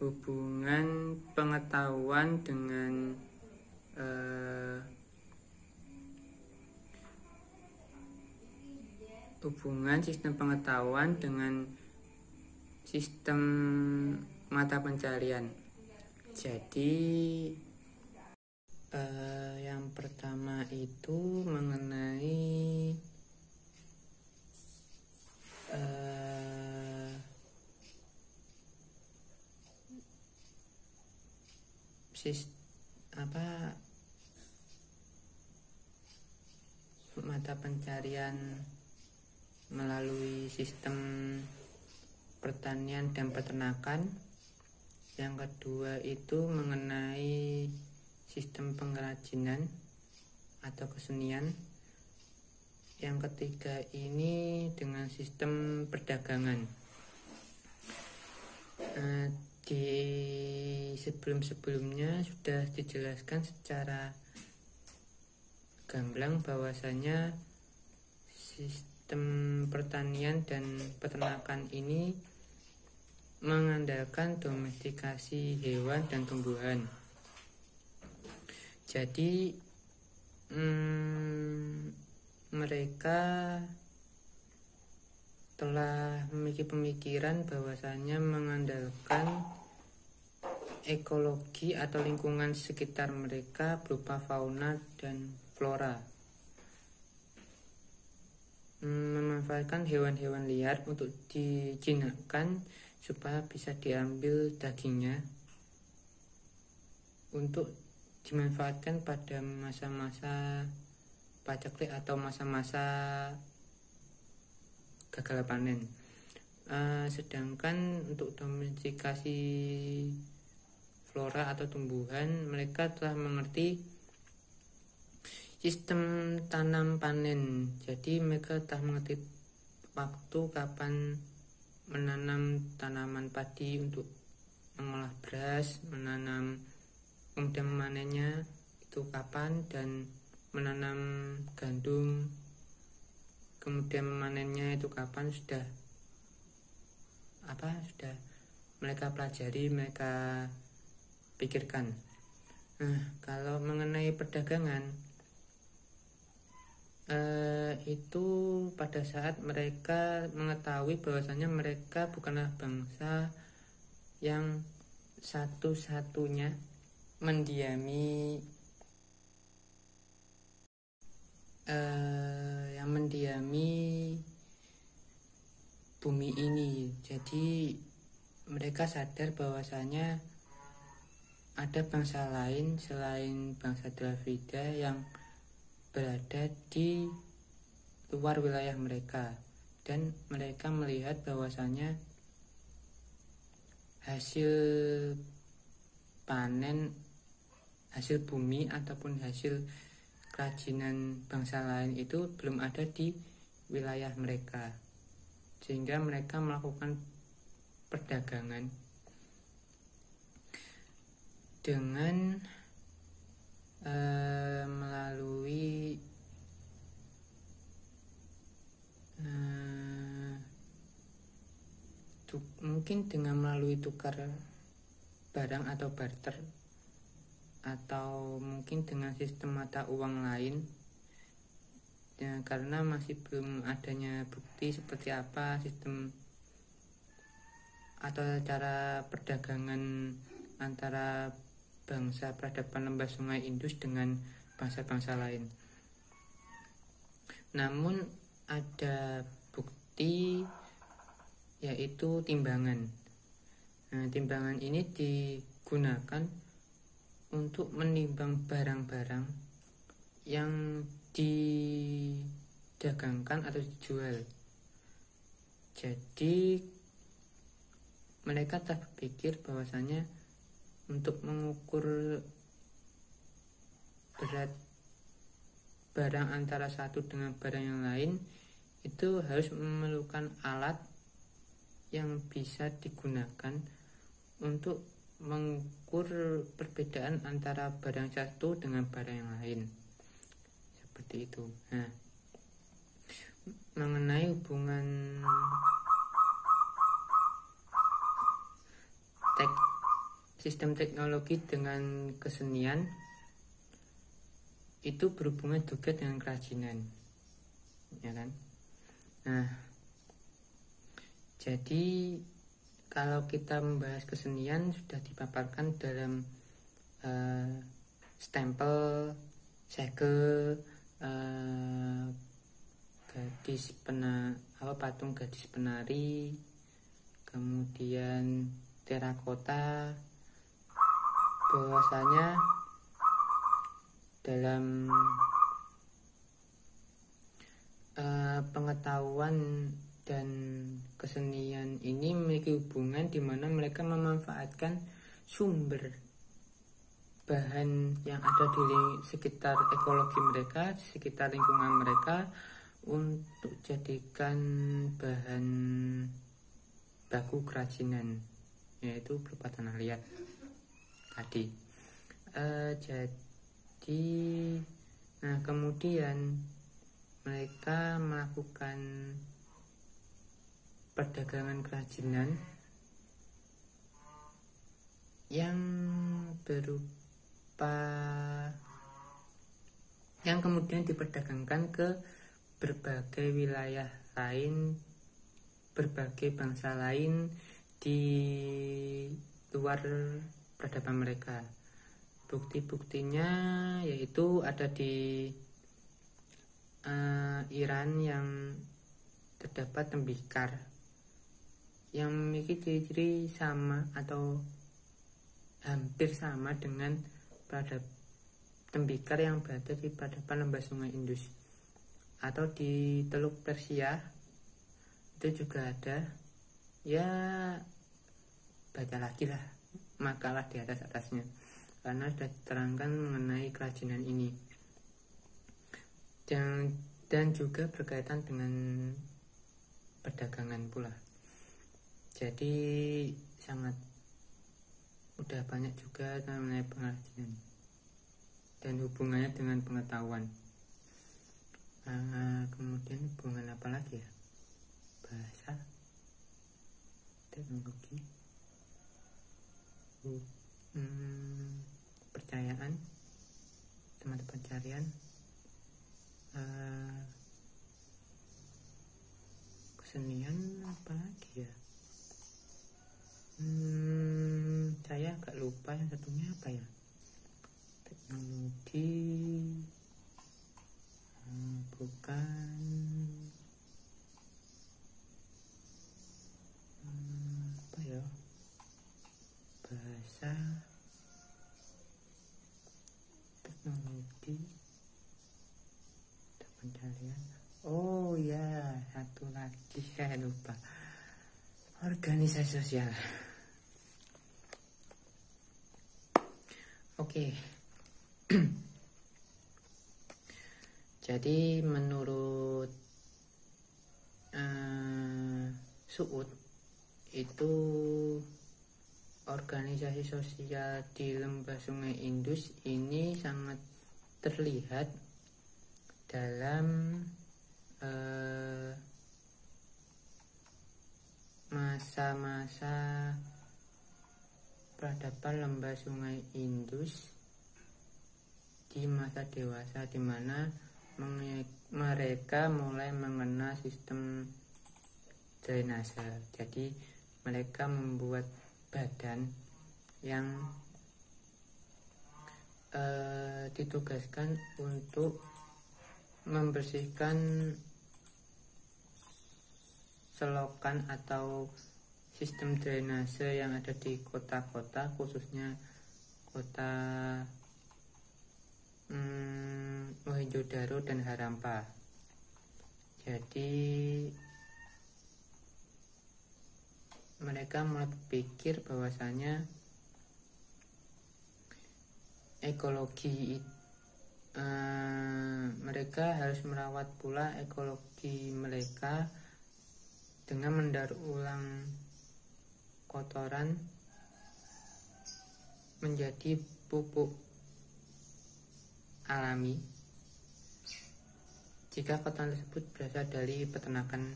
hubungan pengetahuan dengan hubungan sistem pengetahuan dengan sistem mata pencarian. Jadi yang pertama itu mengenai mata pencarian melalui sistem pertanian dan peternakan. Yang kedua itu mengenai sistem pengrajinan atau kesenian. Yang ketiga ini dengan sistem perdagangan. Di sebelum-sebelumnya sudah dijelaskan secara gamblang bahwasanya sistem pertanian dan peternakan ini mengandalkan domestikasi hewan dan tumbuhan. Jadi mereka telah memiliki pemikiran bahwasanya mengandalkan ekologi atau lingkungan sekitar mereka berupa fauna dan flora, memanfaatkan hewan-hewan liar untuk dijinakkan supaya bisa diambil dagingnya untuk dimanfaatkan pada masa-masa paceklik atau masa-masa gagal panen. Sedangkan untuk domestikasi flora atau tumbuhan, mereka telah mengerti sistem tanam panen. Jadi mereka telah mengerti waktu kapan menanam tanaman padi untuk mengolah beras, menanam, kemudian memanennya itu kapan, dan menanam gandum kemudian memanennya itu kapan, sudah mereka pelajari, mereka pikirkan. Kalau mengenai perdagangan, itu pada saat mereka mengetahui bahwasanya mereka bukanlah bangsa yang satu-satunya mendiami bumi ini. Jadi mereka sadar bahwasanya ada bangsa lain selain bangsa Dravida yang berada di luar wilayah mereka, dan mereka melihat bahwasanya hasil panen, hasil bumi ataupun hasil kerajinan bangsa lain itu belum ada di wilayah mereka, sehingga mereka melakukan perdagangan dengan melalui mungkin dengan melalui tukar barang atau barter, atau mungkin dengan sistem mata uang lain ya, karena masih belum adanya bukti seperti apa sistem atau cara perdagangan antara bangsa peradaban lembah Sungai Indus dengan bangsa-bangsa lain. Namun ada bukti yaitu timbangan. Nah, timbangan ini digunakan untuk menimbang barang-barang yang didagangkan atau dijual. Jadi mereka tak berpikir bahwasanya untuk mengukur berat barang antara satu dengan barang yang lain itu harus memerlukan alat yang bisa digunakan untuk mengukur perbedaan antara barang satu dengan barang yang lain, seperti itu. Nah, mengenai hubungan sistem teknologi dengan kesenian, itu berhubungan juga dengan kerajinan, ya kan? Nah, jadi kalau kita membahas kesenian sudah dipaparkan dalam stempel, segel, patung gadis penari, kemudian terakota. Bahwasanya dalam pengetahuan dan kesenian ini memiliki hubungan di mana mereka memanfaatkan sumber bahan yang ada di sekitar ekologi mereka, di sekitar lingkungan mereka untuk jadikan bahan baku kerajinan, yaitu berupa tanah liat tadi. Jadi, nah kemudian mereka melakukan perdagangan kerajinan yang berupa yang kemudian diperdagangkan ke berbagai wilayah lain, berbagai bangsa lain di luar peradaban mereka. Bukti-buktinya yaitu ada di Iran yang terdapat tembikar yang memiliki ciri-ciri sama atau hampir sama dengan tembikar yang berada di peradaban lembah sungai Indus. Atau di Teluk Persia itu juga ada. Ya, baca lagi lah makalah di atasnya karena sudah diterangkan mengenai kerajinan ini, dan juga berkaitan dengan perdagangan pula. Jadi sangat udah banyak juga mengenai pengrajinan dan hubungannya dengan pengetahuan. Kemudian hubungan apa lagi ya? Bahasa, teknologi, percayaan, semata pencarian, kesenian, apa lagi ya? Saya agak lupa yang satunya apa ya? Teknologi, bukan, apa ya? Bahasa, teknologi, pencarian. Oh ya, satu lagi saya lupa. Organisasi sosial. Oke. Jadi menurut Suud itu organisasi sosial di lembah sungai Indus ini sangat terlihat dalam masa-masa peradaban lembah sungai Indus di masa dewasa, di mana mereka mulai mengenal sistem drainase. Jadi mereka membuat badan yang ditugaskan untuk membersihkan selokan atau sistem drainase yang ada di kota-kota, khususnya kota Mohenjo-daro dan Harappa. Jadi mereka mulai berpikir bahwasanya ekologi mereka harus merawat pula ekologi mereka dengan mendaur ulang kotoran menjadi pupuk alami jika kotoran tersebut berasal dari peternakan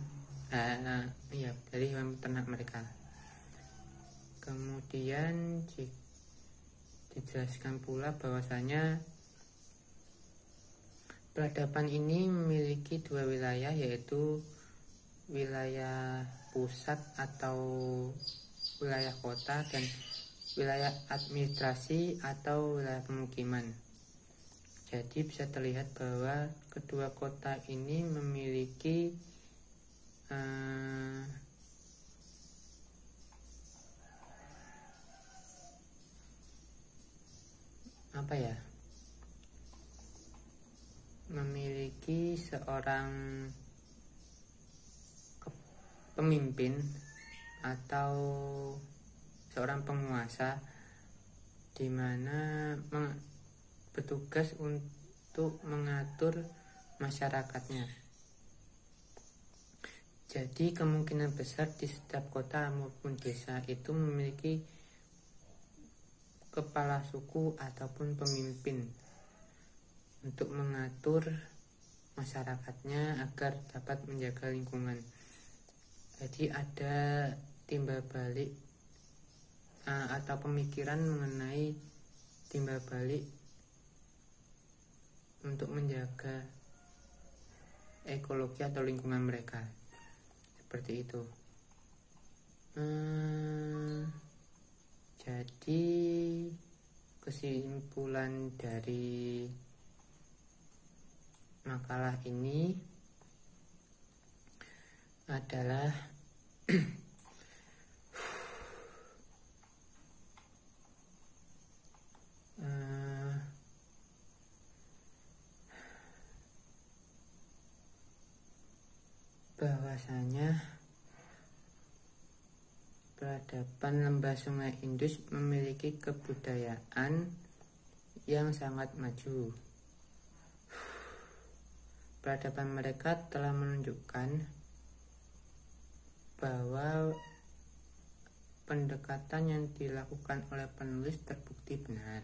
dari hewan peternak mereka. Kemudian dijelaskan pula bahwasanya peradaban ini memiliki dua wilayah, yaitu wilayah pusat atau wilayah kota dan wilayah administrasi atau wilayah pemukiman. Jadi bisa terlihat bahwa kedua kota ini memiliki memiliki seorang pemimpin atau seorang penguasa di mana bertugas untuk mengatur masyarakatnya. Jadi kemungkinan besar di setiap kota maupun desa itu memiliki kepala suku ataupun pemimpin untuk mengatur masyarakatnya agar dapat menjaga lingkungan. Jadi ada timbal balik atau pemikiran mengenai timbal balik untuk menjaga ekologi atau lingkungan mereka. Seperti itu. Jadi kesimpulan dari makalah ini adalah bahwasanya peradaban lembah Sungai Indus memiliki kebudayaan yang sangat maju. Peradaban mereka telah menunjukkan bahwa pendekatan yang dilakukan oleh penulis terbukti benar.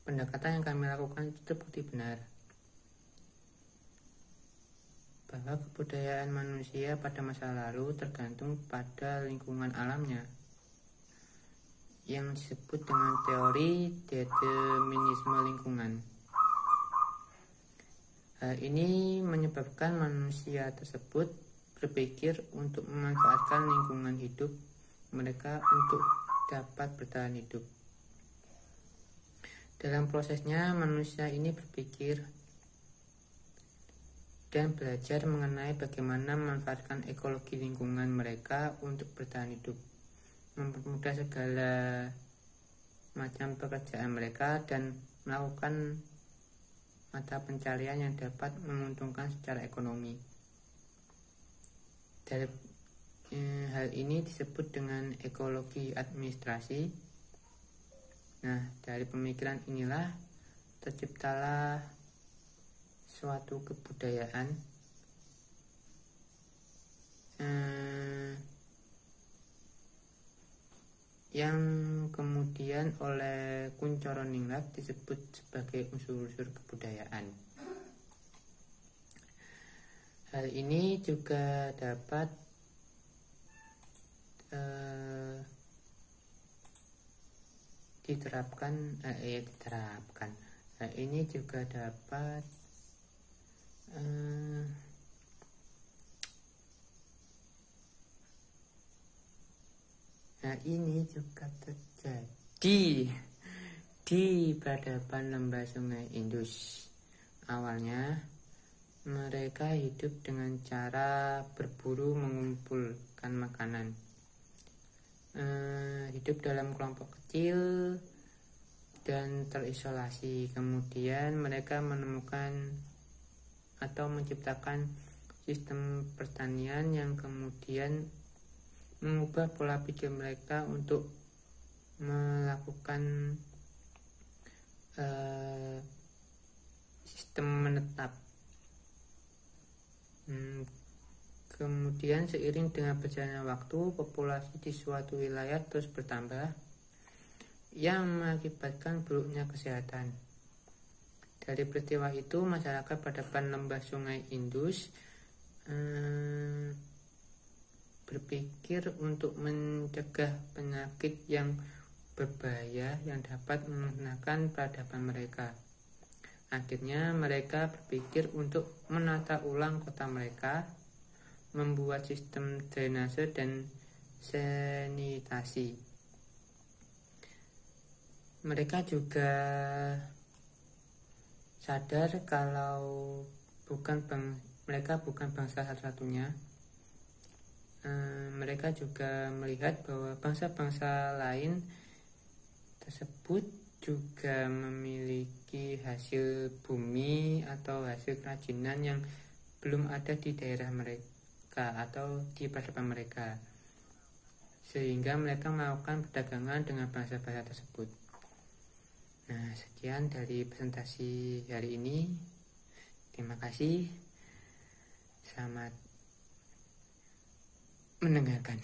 Pendekatan yang kami lakukan itu terbukti benar, bahwa kebudayaan manusia pada masa lalu tergantung pada lingkungan alamnya yang disebut dengan teori determinisme lingkungan. Hal ini menyebabkan manusia tersebut berpikir untuk memanfaatkan lingkungan hidup mereka untuk dapat bertahan hidup. Dalam prosesnya, manusia ini berpikir dan belajar mengenai bagaimana memanfaatkan ekologi lingkungan mereka untuk bertahan hidup, mempermudah segala macam pekerjaan mereka, dan melakukan mata pencarian yang dapat menguntungkan secara ekonomi. Dari hal ini disebut dengan ekologi administrasi. Nah, dari pemikiran inilah terciptalah suatu kebudayaan yang kemudian oleh Kuncoro Ningrat disebut sebagai unsur-unsur kebudayaan. Hal ini juga dapat diterapkan. Hal ini juga dapat ini juga terjadi di peradaban lembah Sungai Indus. Awalnya Mereka hidup dengan cara berburu mengumpulkan makanan. Hidup dalam kelompok kecil dan terisolasi. Kemudian mereka menemukan atau menciptakan sistem pertanian yang kemudian mengubah pola pikir mereka untuk melakukan sistem menetap. Kemudian seiring dengan berjalannya waktu, populasi di suatu wilayah terus bertambah yang mengakibatkan buruknya kesehatan. Dari peristiwa itu, masyarakat peradaban lembah Sungai Indus berpikir untuk mencegah penyakit yang berbahaya yang dapat memusnahkan peradaban mereka. Akhirnya mereka berpikir untuk menata ulang kota mereka, membuat sistem drainase dan sanitasi. Mereka juga sadar kalau mereka bukan bangsa satu-satunya. Mereka juga melihat bahwa bangsa-bangsa lain tersebut juga memiliki hasil bumi atau hasil kerajinan yang belum ada di daerah mereka atau di peradaban mereka, sehingga mereka melakukan perdagangan dengan bangsa-bangsa tersebut. Nah, sekian dari presentasi hari ini. Terima kasih. Selamat mendengarkan.